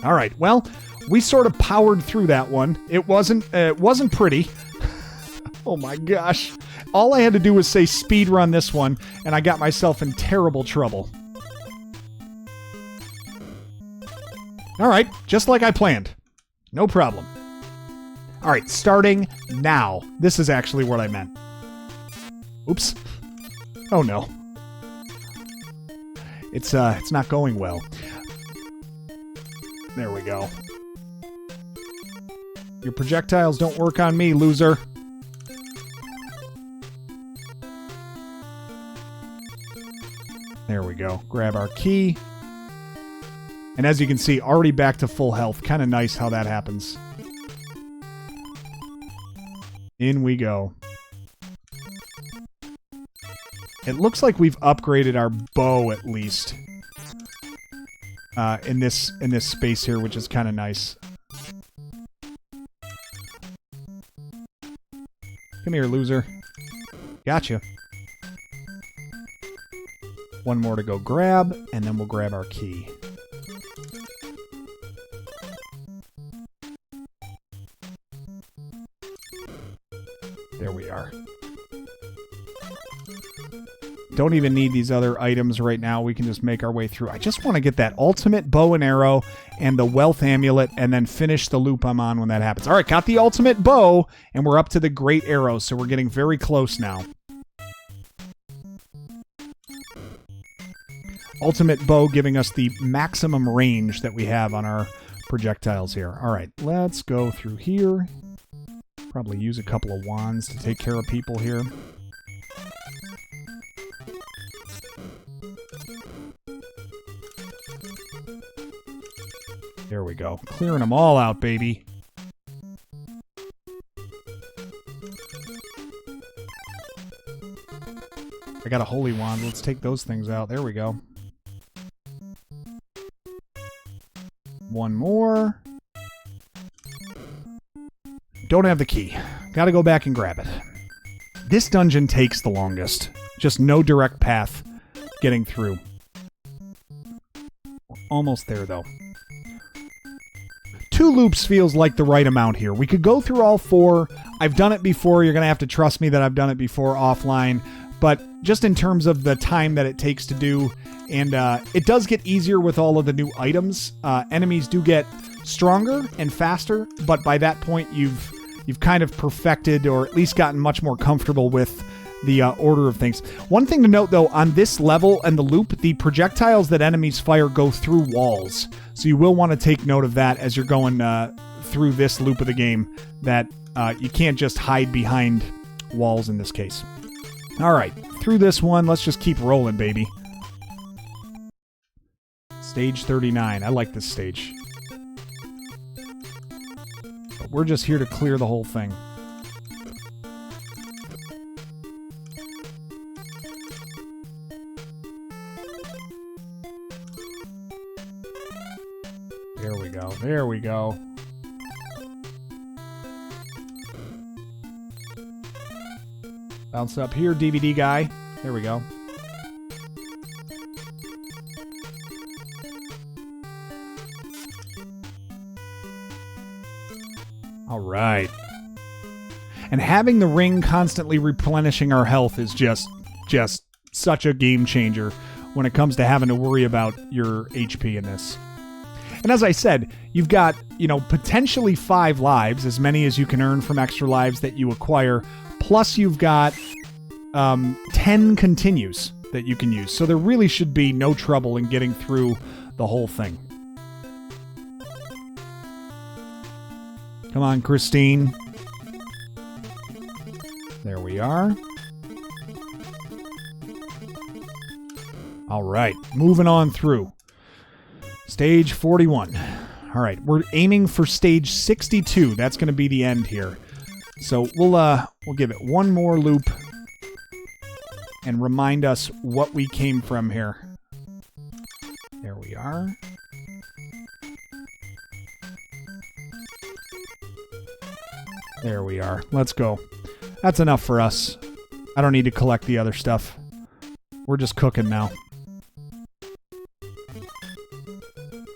All right, well, we sort of powered through that one. It wasn't pretty. Oh my gosh. All I had to do was say speed run this one, and I got myself in terrible trouble. All right, just like I planned. No problem. All right, starting now. This is actually what I meant. Oops. Oh no. It's not going well. There we go. Your projectiles don't work on me, loser. There we go. Grab our key. And as you can see, already back to full health. Kind of nice how that happens. In we go. It looks like we've upgraded our bow at least. In this space here, which is kind of nice. Come here, loser. Gotcha. One more to go grab, and then we'll grab our key. There we are. Don't even need these other items right now. We can just make our way through. I just want to get that ultimate bow and arrow and the wealth amulet and then finish the loop I'm on when that happens. All right, got the ultimate bow, and we're up to the great arrow, so we're getting very close now. Ultimate bow giving us the maximum range that we have on our projectiles here. All right, let's go through here. Probably use a couple of wands to take care of people here. There we go. Clearing them all out, baby. I got a holy wand. Let's take those things out. There we go. One more. Don't have the key. Gotta go back and grab it. This dungeon takes the longest. Just no direct path getting through. We're almost there, though. 2 loops feels like the right amount here. We could go through all 4. I've done it before. You're going to have to trust me that I've done it before offline. But just in terms of the time that it takes to do, and it does get easier with all of the new items. Enemies do get stronger and faster, but by that point you've kind of perfected or at least gotten much more comfortable with the order of things. One thing to note, though, on this level and the loop, the projectiles that enemies fire go through walls. So you will want to take note of that as you're going through this loop of the game, that you can't just hide behind walls in this case. All right, through this one, let's just keep rolling, baby. Stage 39. I like this stage. But we're just here to clear the whole thing. There we go. There we go. Bounce up here, DVD guy. There we go. All right. And having the ring constantly replenishing our health is just such a game changer when it comes to having to worry about your HP in this. And as I said, you've got, potentially 5 lives, as many as you can earn from extra lives that you acquire. Plus you've got 10 continues that you can use. So there really should be no trouble in getting through the whole thing. Come on, Christine. There we are. All right, moving on through. Stage 41. All right, we're aiming for stage 62. That's going to be the end here. So we'll give it one more loop and remind us what we came from here. There we are. There we are. Let's go. That's enough for us. I don't need to collect the other stuff. We're just cooking now.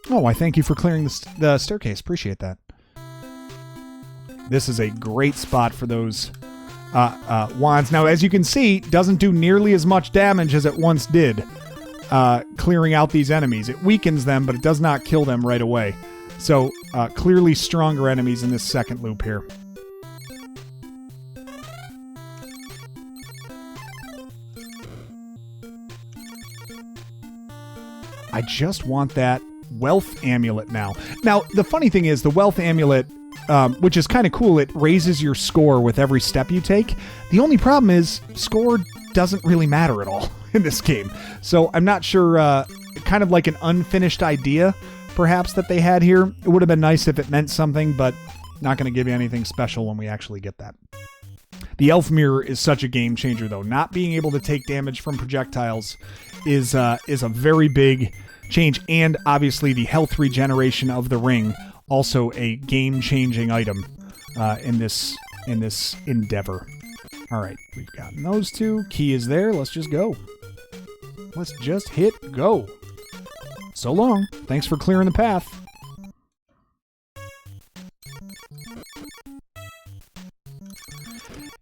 Oh, I thank you for clearing the staircase. Appreciate that. This is a great spot for those wands. Now, as you can see, doesn't do nearly as much damage as it once did, clearing out these enemies. It weakens them, but it does not kill them right away. So, clearly stronger enemies in this second loop here. I just want that wealth amulet now. Now, the funny thing is, the wealth amulet, which is kind of cool, it raises your score with every step you take. The only problem is, score doesn't really matter at all in this game. So I'm not sure, kind of like an unfinished idea, perhaps, that they had here. It would have been nice if it meant something, but not going to give you anything special when we actually get that. The elf mirror is such a game changer, though. Not being able to take damage from projectiles is a very big change, and obviously the health regeneration of the ring, also a game-changing item in this endeavor. All right, we've gotten those two. Key is there. Let's just go. Let's just hit go. So long. Thanks for clearing the path.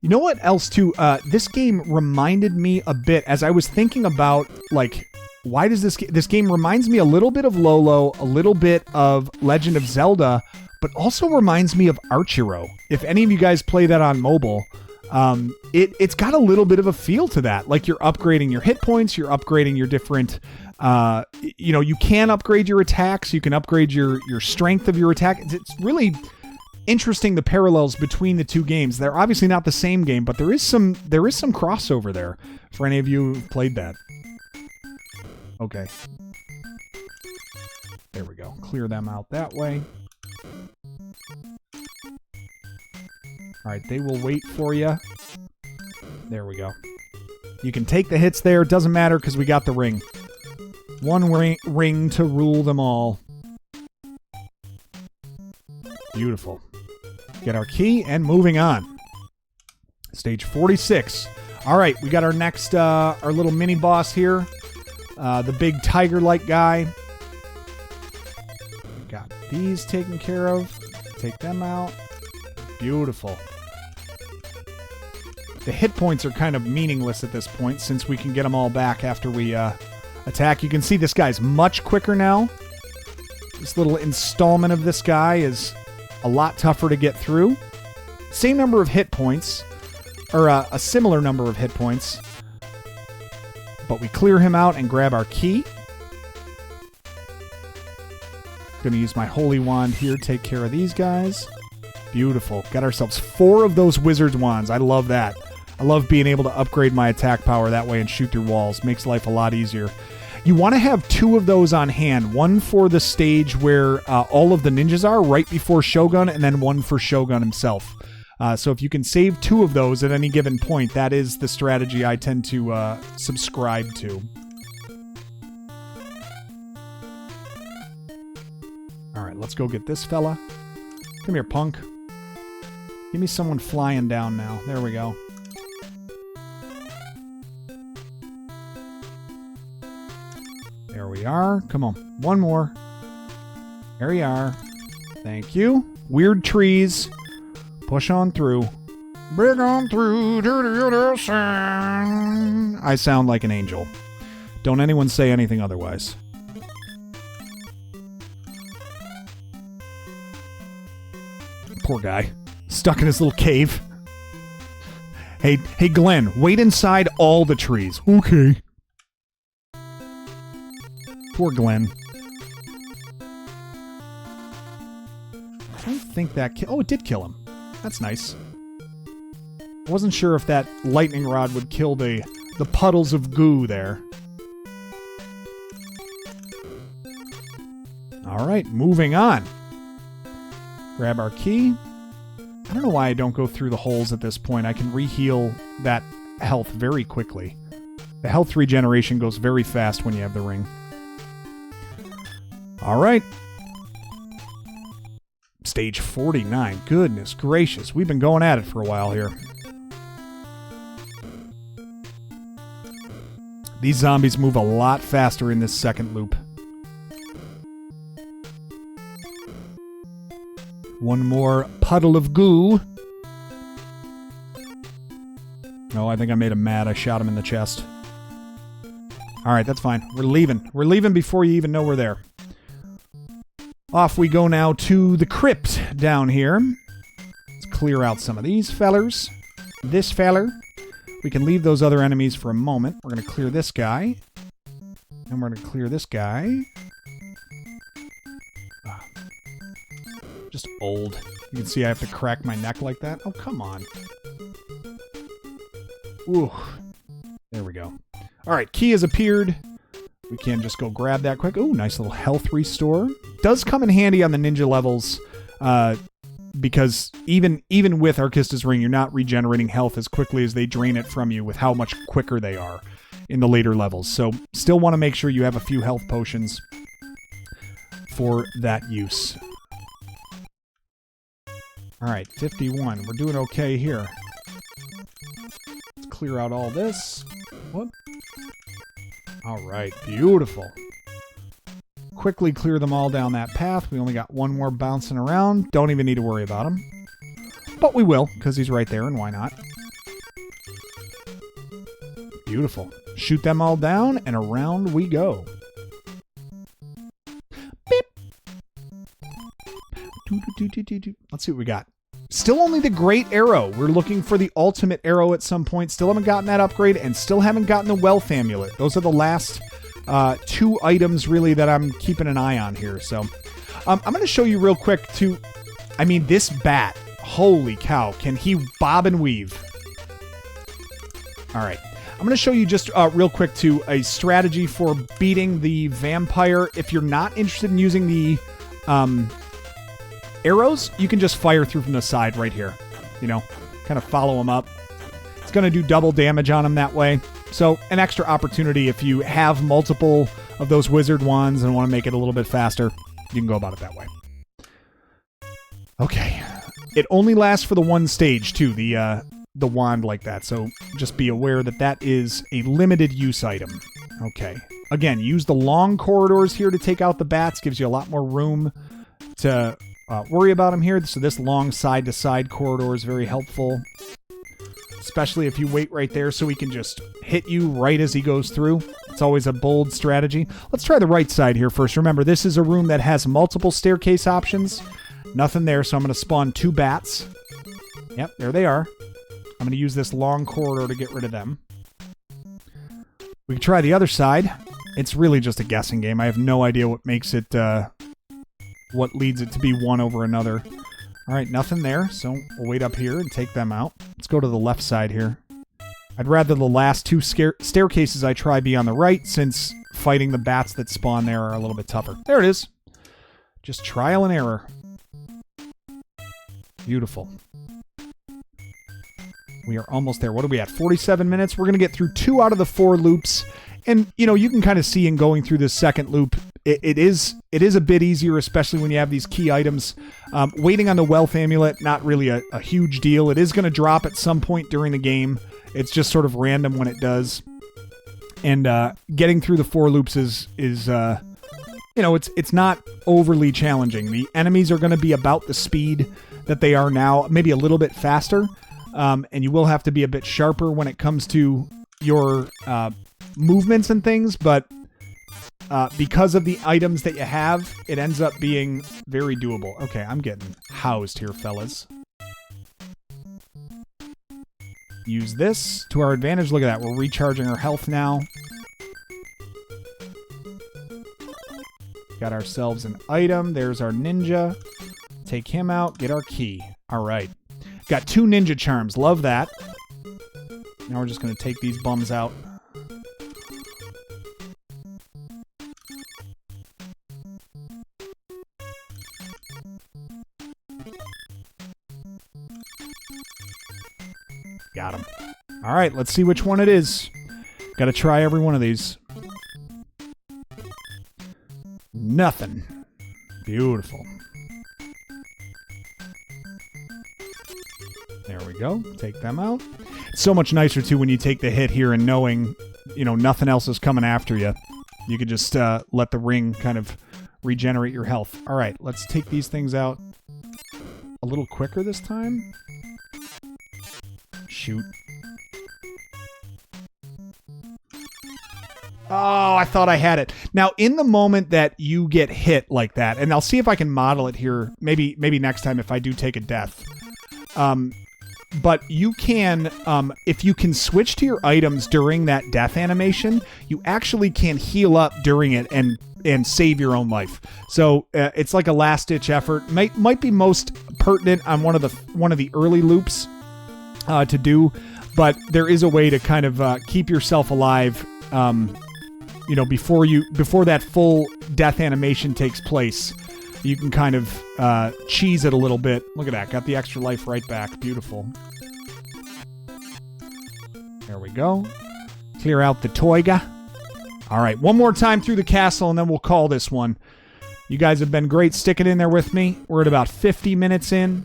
You know what else, too? This game reminded me a bit, as I was thinking about, like, why does this game reminds me a little bit of Lolo, a little bit of Legend of Zelda, but also reminds me of ARCHERO. If any of you guys play that on mobile, it's got a little bit of a feel to that. Like, you're upgrading your hit points, you're upgrading your different, you can upgrade your attacks, you can upgrade your strength of your attack. It's really interesting, the parallels between the two games. They're obviously not the same game, but there is some crossover there for any of you who've played that. Okay. There we go. Clear them out that way. Alright, they will wait for you. There we go. You can take the hits there. It doesn't matter because we got the ring. One ring to rule them all. Beautiful. Get our key and moving on. Stage 46. Alright, we got our next, our little mini boss here. The big tiger-like guy. Got these taken care of. Take them out. Beautiful. The hit points are kind of meaningless at this point, since we can get them all back after we attack. You can see this guy's much quicker now. This little installment of this guy is a lot tougher to get through. Same number of hit points, or a similar number of hit points. But we clear him out and grab our key. Gonna use my holy wand here, take care of these guys. Beautiful. Got ourselves 4 of those wizard's wands. I love that. I love being able to upgrade my attack power that way and shoot through walls. Makes life a lot easier. You want to have 2 of those on hand. One for the stage where all of the ninjas are, right before Shogun, and then one for Shogun himself. So if you can save 2 of those at any given point, that is the strategy I tend to subscribe to. Alright, let's go get this fella. Come here, punk. Give me someone flying down now. There we go. There we are. Come on. One more. There we are. Thank you. Weird trees. Push on through. Bring on through to the other side. I sound like an angel. Don't anyone say anything otherwise. Poor guy. Stuck in his little cave. Hey, Glenn, wait inside all the trees. Okay. Poor Glenn. I don't think that... Oh, it did kill him. That's nice. I wasn't sure if that lightning rod would kill the puddles of goo there. Alright, moving on. Grab our key. I don't know why I don't go through the holes at this point. I can re-heal that health very quickly. The health regeneration goes very fast when you have the ring. Alright. Stage 49. Goodness gracious. We've been going at it for a while here. These zombies move a lot faster in this second loop. One more puddle of goo. Oh, I think I made him mad. I shot him in the chest. All right, that's fine. We're leaving. We're leaving before you even know we're there. Off we go now to the crypt down here. Let's clear out some of these fellers. This feller. We can leave those other enemies for a moment. We're going to clear this guy. And we're going to clear this guy. Just old. You can see I have to crack my neck like that. Oh, come on. Ooh. There we go. All right, key has appeared. We can just go grab that quick. Ooh, nice little health restore. Does come in handy on the ninja levels, because even with ARKISTA'S ring, you're not regenerating health as quickly as they drain it from you with how much quicker they are in the later levels. So still want to make sure you have a few health potions for that use. All right, 51. We're doing okay here. Let's clear out all this. Whoop. All right, beautiful. Quickly clear them all down that path. We only got one more bouncing around. Don't even need to worry about him. But we will, because he's right there, and why not? Beautiful. Shoot them all down, and around we go. Beep. Let's see what we got. Still only the great arrow. We're looking for the ultimate arrow at some point. Still haven't gotten that upgrade, and still haven't gotten the wealth amulet. Those are the last two items, really, that I'm keeping an eye on here. So I'm going to show you real quick, too. I mean, this bat, holy cow, can he bob and weave? All right. I'm going to show you just real quick, too, a strategy for beating the vampire. If you're not interested in using the arrows, you can just fire through from the side right here. You know, kind of follow him up. It's going to do double damage on him that way. So an extra opportunity if you have multiple of those wizard wands and want to make it a little bit faster, you can go about it that way. Okay. It only lasts for the one stage, too, the wand like that. So just be aware that that is a limited use item. Okay. Again, use the long corridors here to take out the bats. Gives you a lot more room to worry about them here. So this long side-to-side corridor is very helpful. Especially if you wait right there so he can just hit you right as he goes through. It's always a bold strategy. Let's try the right side here first. Remember, this is a room that has multiple staircase options. Nothing there, so I'm going to spawn 2 bats. Yep, there they are. I'm going to use this long corridor to get rid of them. We can try the other side. It's really just a guessing game. I have no idea what makes it, what leads it to be one over another. All right, nothing there, so we'll wait up here and take them out. Let's go to the left side here. I'd rather the last 2 staircases I try be on the right, since fighting the bats that spawn there are a little bit tougher. There it is. Just trial and error. Beautiful. We are almost there. What are we at? 47 minutes. We're going to get through 2 out of the 4 loops. And, you know, you can kind of see in going through this second loop, it is a bit easier, especially when you have these key items. Waiting on the wealth amulet, not really a huge deal. It is going to drop at some point during the game. It's just sort of random when it does. And getting through the 4 loops is you know, it's not overly challenging. The enemies are going to be about the speed that they are now, maybe a little bit faster. And you will have to be a bit sharper when it comes to your movements and things, but because of the items that you have, it ends up being very doable. Okay, I'm getting housed here, fellas. Use this to our advantage. Look at that. We're recharging our health now. Got ourselves an item. There's our ninja. Take him out. Get our key. All right. Got 2 ninja charms. Love that. Now we're just going to take these bums out. Got him. All right, let's see which one it is. Got to try every one of these. Nothing. Beautiful. There we go. Take them out. It's so much nicer, too, when you take the hit here and knowing, you know, nothing else is coming after you. You could just let the ring kind of regenerate your health. All right, let's take these things out. a little quicker this time. Shoot. Oh, I thought I had it. Now, in the moment that you get hit like that, and I'll see if I can model it here, maybe next time if I do take a death. But you can, if you can switch to your items during that death animation, you actually can heal up during it and save your own life. So it's like a last-ditch effort. Might be most pertinent on one of the early loops to do, but there is a way to kind of keep yourself alive. You know, before that full death animation takes place, you can kind of cheese it a little bit. Look at that, got the extra life right back. Beautiful. There we go. Clear out the toiga. All right, one more time through the castle, and then we'll call this one. You guys have been great sticking in there with me. We're at about 50 minutes in.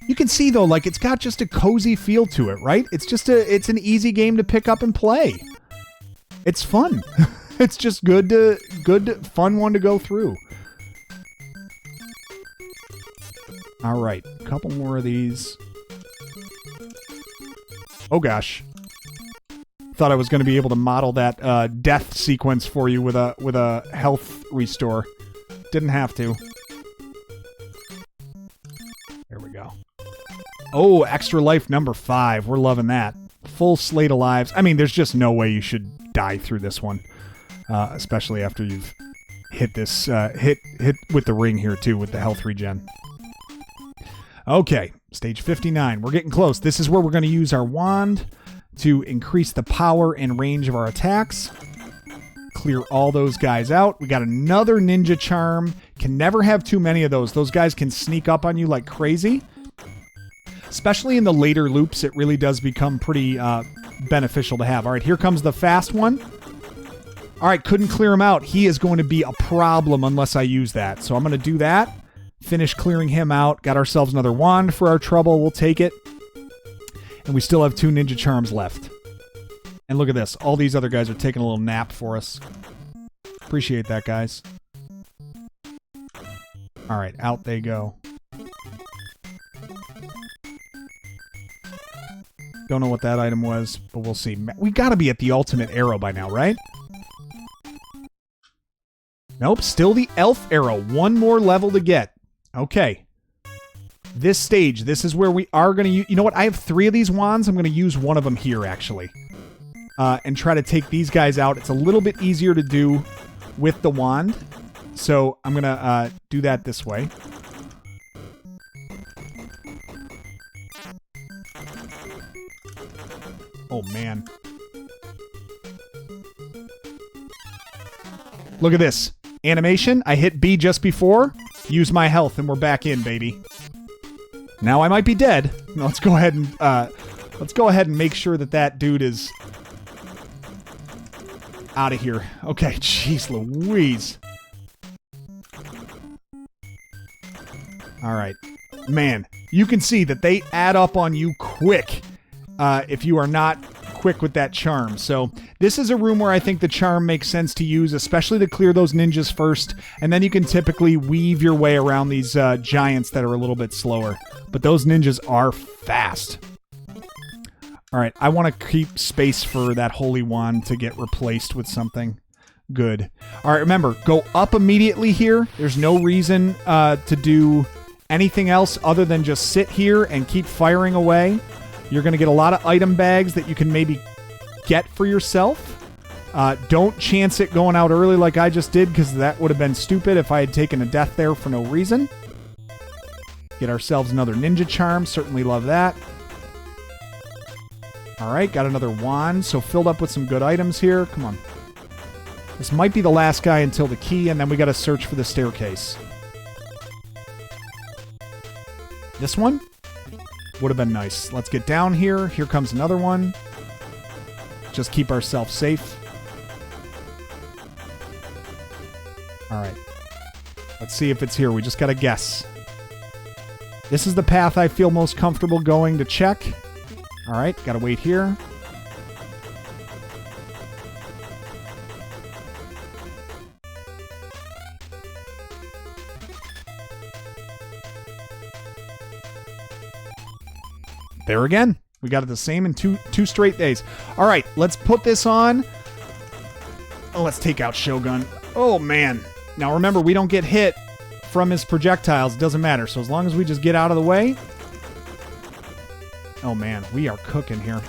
You can see, though, like, it's got just a cozy feel to it, right? It's an easy game to pick up and play. It's fun. It's just good, fun one to go through. All right, a couple more of these. Oh gosh, thought I was going to be able to model that death sequence for you with a health restore. Didn't have to. There we go. Oh, extra life number 5. We're loving that. Full slate of lives. I mean, there's just no way you should die through this one, especially after you've hit this hit with the ring here too with the health regen. Okay, stage 59. We're getting close. This is where we're going to use our wand to increase the power and range of our attacks. Clear all those guys out. We got another ninja charm. Can never have too many of those. Those guys can sneak up on you like crazy. Especially in the later loops, it really does become pretty beneficial to have. All right, here comes the fast one. All right, couldn't clear him out. He is going to be a problem unless I use that. So I'm going to do that. Finish clearing him out. Got ourselves another wand for our trouble. We'll take it. And we still have 2 ninja charms left. And look at this. All these other guys are taking a little nap for us. Appreciate that, guys. All right, out they go. Don't know what that item was, but we'll see. We gotta be at the ultimate arrow by now, right? Nope, still the elf arrow. One more level to get. Okay. This stage, this is where we are going to use... You know what? I have 3 of these wands. I'm going to use one of them here, actually. And try to take these guys out. It's a little bit easier to do with the wand. So I'm going to do that this way. Oh, man. Look at this. Animation. I hit B just before. Use my health, and we're back in, baby. Now I might be dead. No, let's go ahead and make sure that dude is out of here. Okay, jeez Louise. All right. Man, you can see that they add up on you quick if you are not quick with that charm. So this is a room where I think the charm makes sense to use, especially to clear those ninjas first, and then you can typically weave your way around these giants that are a little bit slower. But those ninjas are fast. All right, I want to keep space for that holy wand to get replaced with something good. All right, remember, go up immediately here. There's no reason to do anything else other than just sit here and keep firing away. You're going to get a lot of item bags that you can maybe get for yourself. Don't chance it going out early like I just did, because that would have been stupid if I had taken a death there for no reason. Get ourselves another ninja charm. Certainly love that. All right, got another wand, so filled up with some good items here. Come on. This might be the last guy until the key, and then we got to search for the staircase. This one would have been nice. Let's get down here. Here comes another one. Just keep ourselves safe. All right. Let's see if it's here. We just got to guess. This is the path I feel most comfortable going to check. All right. Got to wait here. There again. We got it the same in two straight days. All right, let's put this on. Oh, let's take out Shogun. Oh, man. Now, remember, we don't get hit from his projectiles. It doesn't matter. So as long as we just get out of the way. Oh, man. We are cooking here.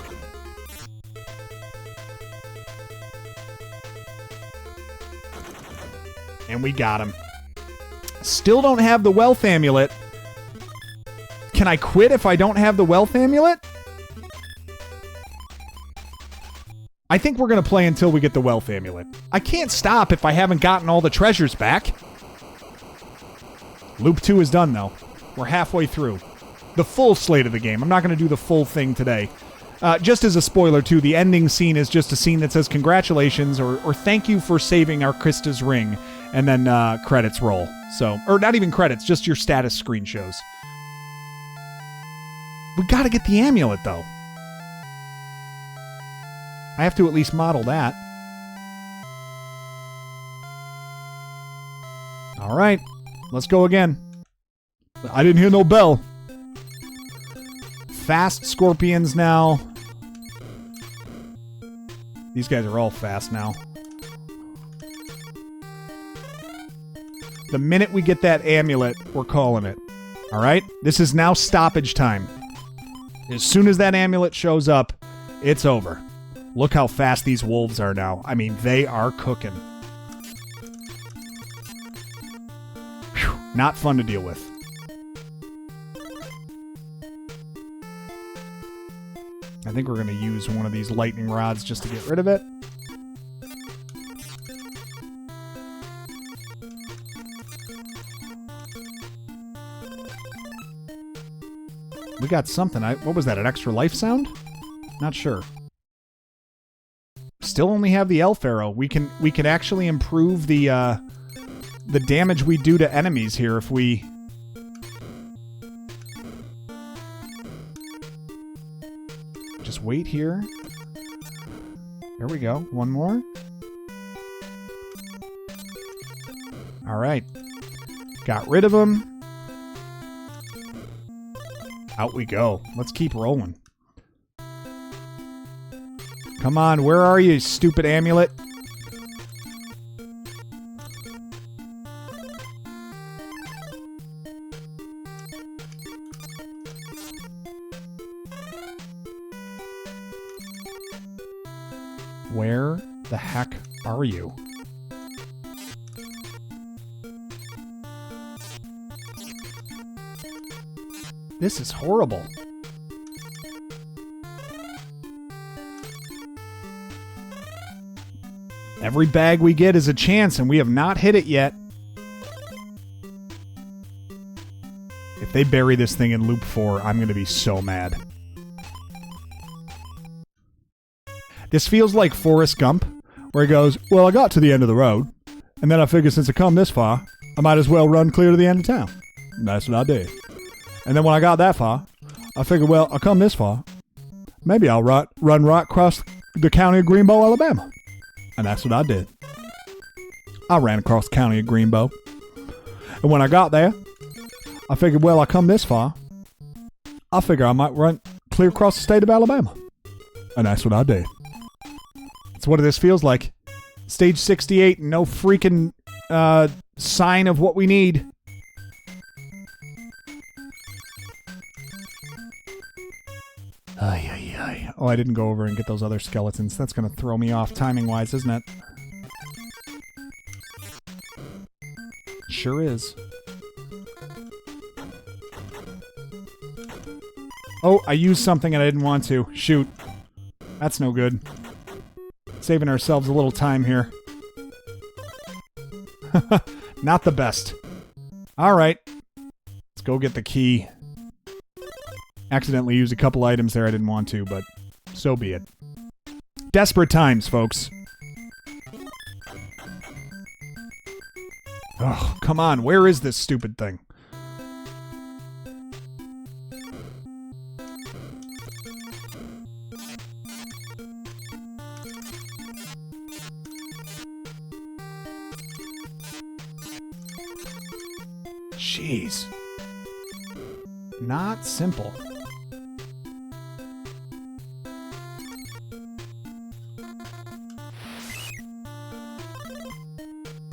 And we got him. Still don't have the wealth amulet. Can I quit if I don't have the wealth amulet? I think we're going to play until we get the wealth amulet. I can't stop if I haven't gotten all the treasures back. Loop 2 is done, though. We're halfway through. The full slate of the game. I'm not going to do the full thing today. Just as a spoiler, too, the ending scene is just a scene that says congratulations or thank you for saving ARKISTA'S ring. And then credits roll. So, or not even credits, just your status screen shows. We got to get the amulet, though. I have to at least model that. All right. Let's go again. I didn't hear no bell. Fast scorpions now. These guys are all fast now. The minute we get that amulet, we're calling it. All right? This is now stoppage time. As soon as that amulet shows up, it's over. Look how fast these wolves are now. I mean, they are cooking. Whew, not fun to deal with. I think we're going to use one of these lightning rods just to get rid of it. We got something. What was that, an extra life sound? Not sure. Still only have the elf arrow. We can actually improve the damage we do to enemies here if we... Just wait here. There we go. One more. All right. Got rid of him. Out we go. Let's keep rolling. Come on, where are you, stupid amulet? Where the heck are you? This is horrible. Every bag we get is a chance, and we have not hit it yet. If they bury this thing in loop 4, I'm going to be so mad. This feels like Forrest Gump, where he goes, well, I got to the end of the road, and then I figured since I come this far, I might as well run clear to the end of town. And that's what I did. And then when I got that far, I figured, well, I come this far, maybe I'll run right across the county of Greenbow, Alabama. And that's what I did. I ran across the county of Greenbow. And when I got there, I figured, well, I come this far, I figure I might run clear across the state of Alabama. And that's what I did. That's what this feels like. Stage 68, no freaking sign of what we need. Ay, ay, ay. Oh, I didn't go over and get those other skeletons. That's going to throw me off timing-wise, isn't it? Sure is. Oh, I used something and I didn't want to. Shoot. That's no good. Saving ourselves a little time here. Not the best. Alright. Let's go get the key. Accidentally used a couple items there I didn't want to, but so be it. Desperate times, folks. Oh, come on. Where is this stupid thing? Jeez. Not simple.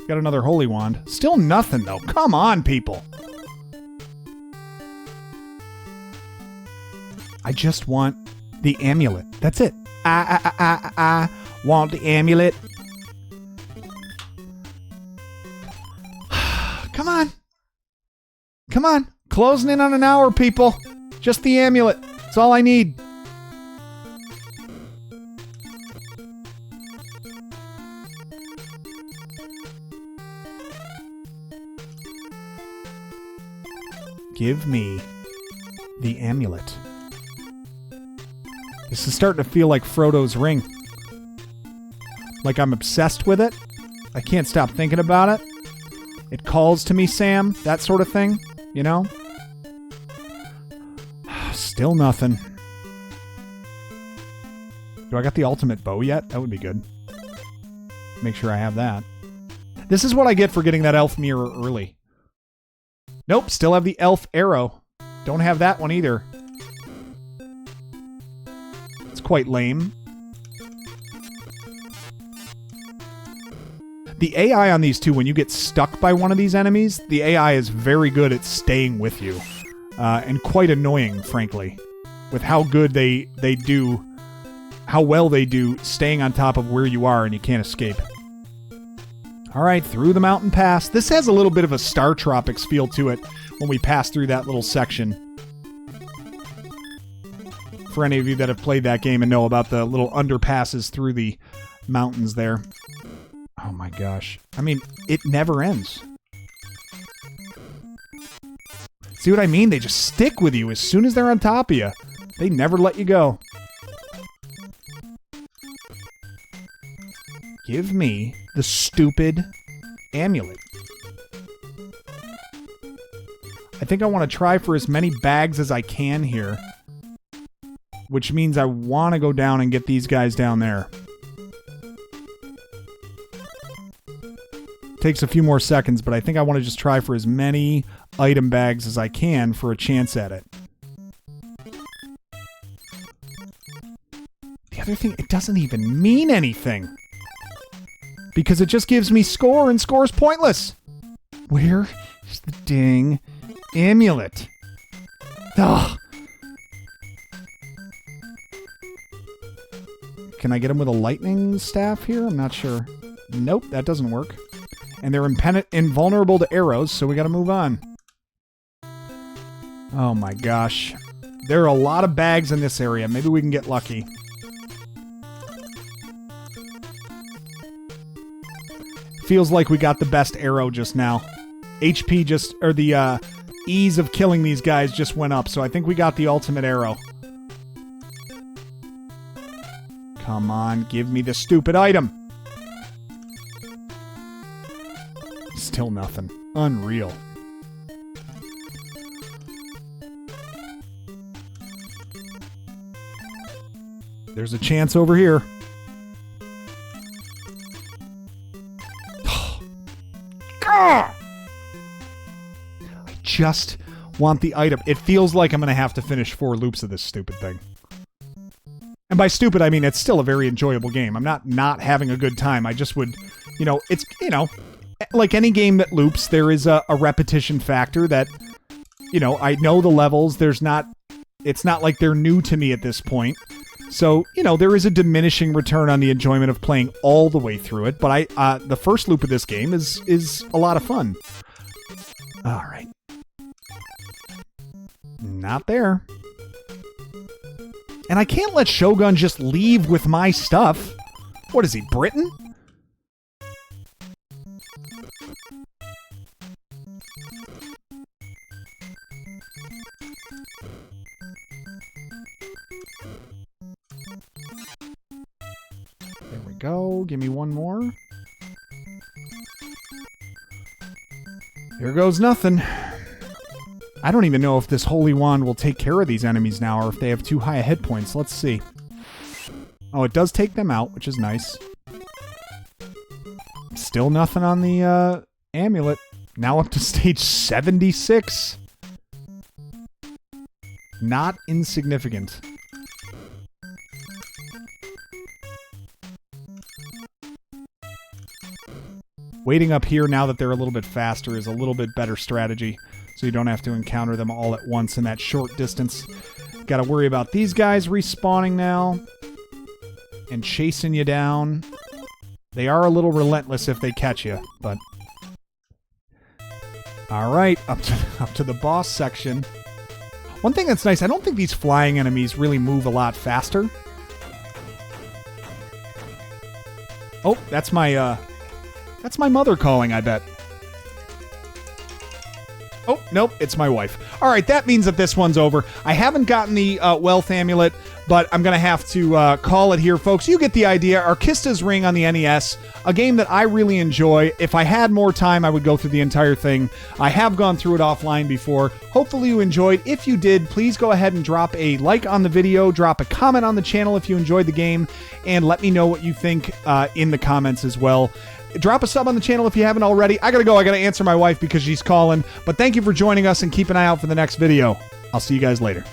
Got another holy wand. Still nothing, though. Come on, people. I just want the amulet. That's it. I want the amulet. Come on. Come on. Closing in on an hour, people. Just the amulet. That's all I need. Give me the amulet. This is starting to feel like Frodo's ring. Like I'm obsessed with it. I can't stop thinking about it. It calls to me, Sam. That sort of thing. You know? Still nothing. Do I got the ultimate bow yet? That would be good. Make sure I have that. This is what I get for getting that elf mirror early. Nope, still have the elf arrow. Don't have that one either. It's quite lame. The AI on these two, when you get stuck by one of these enemies, the AI is very good at staying with you. And quite annoying, frankly. With how good they do, how well they do staying on top of where you are and you can't escape. Alright, through the mountain pass. This has a little bit of a Star Tropics feel to it when we pass through that little section. For any of you that have played that game and know about the little underpasses through the mountains there. Oh my gosh. I mean, it never ends. See what I mean? They just stick with you as soon as they're on top of you. They never let you go. Give me the stupid amulet. I think I want to try for as many bags as I can here. Which means I want to go down and get these guys down there. Takes a few more seconds, but I think I want to just try for as many item bags as I can for a chance at it. The other thing, it doesn't even mean anything. Because it just gives me score, and score's pointless. Where is the dang amulet? Ugh. Can I get him with a lightning staff here? I'm not sure. Nope, that doesn't work. And they're invulnerable to arrows, so we gotta move on. Oh my gosh. There are a lot of bags in this area. Maybe we can get lucky. Feels like we got the best arrow just now. HP just, or the ease of killing these guys just went up, so I think we got the ultimate arrow. Come on, give me the stupid item. Still nothing. Unreal. There's a chance over here. I just want the item. It feels like I'm going to have to finish 4 loops of this stupid thing. And by stupid, I mean it's still a very enjoyable game. I'm not having a good time. I just would, it's, like any game that loops, there is a repetition factor that, I know the levels. It's not like they're new to me at this point. So, there is a diminishing return on the enjoyment of playing all the way through it. But the first loop of this game is a lot of fun. All right. Not there. And I can't let Shogun just leave with my stuff. What is he, Britain? There we go. Give me one more. Here goes nothing. I don't even know if this Holy Wand will take care of these enemies now, or if they have too high a hit points. Let's see. Oh, it does take them out, which is nice. Still nothing on the amulet. Now up to stage 76. Not insignificant. Waiting up here now that they're a little bit faster is a little bit better strategy, so you don't have to encounter them all at once in that short distance. Got to worry about these guys respawning now and chasing you down. They are a little relentless if they catch you, but... Alright, up to the boss section. One thing that's nice, I don't think these flying enemies really move a lot faster. Oh, that's my mother calling, I bet. Oh, nope, it's my wife. All right, that means that this one's over. I haven't gotten the wealth amulet, but I'm going to have to call it here, folks. You get the idea. ARKISTA'S Ring on the NES, a game that I really enjoy. If I had more time, I would go through the entire thing. I have gone through it offline before. Hopefully you enjoyed. If you did, please go ahead and drop a like on the video, drop a comment on the channel if you enjoyed the game, and let me know what you think in the comments as well. Drop a sub on the channel if you haven't already. I gotta go. I gotta answer my wife because she's calling. But thank you for joining us, and keep an eye out for the next video. I'll see you guys later.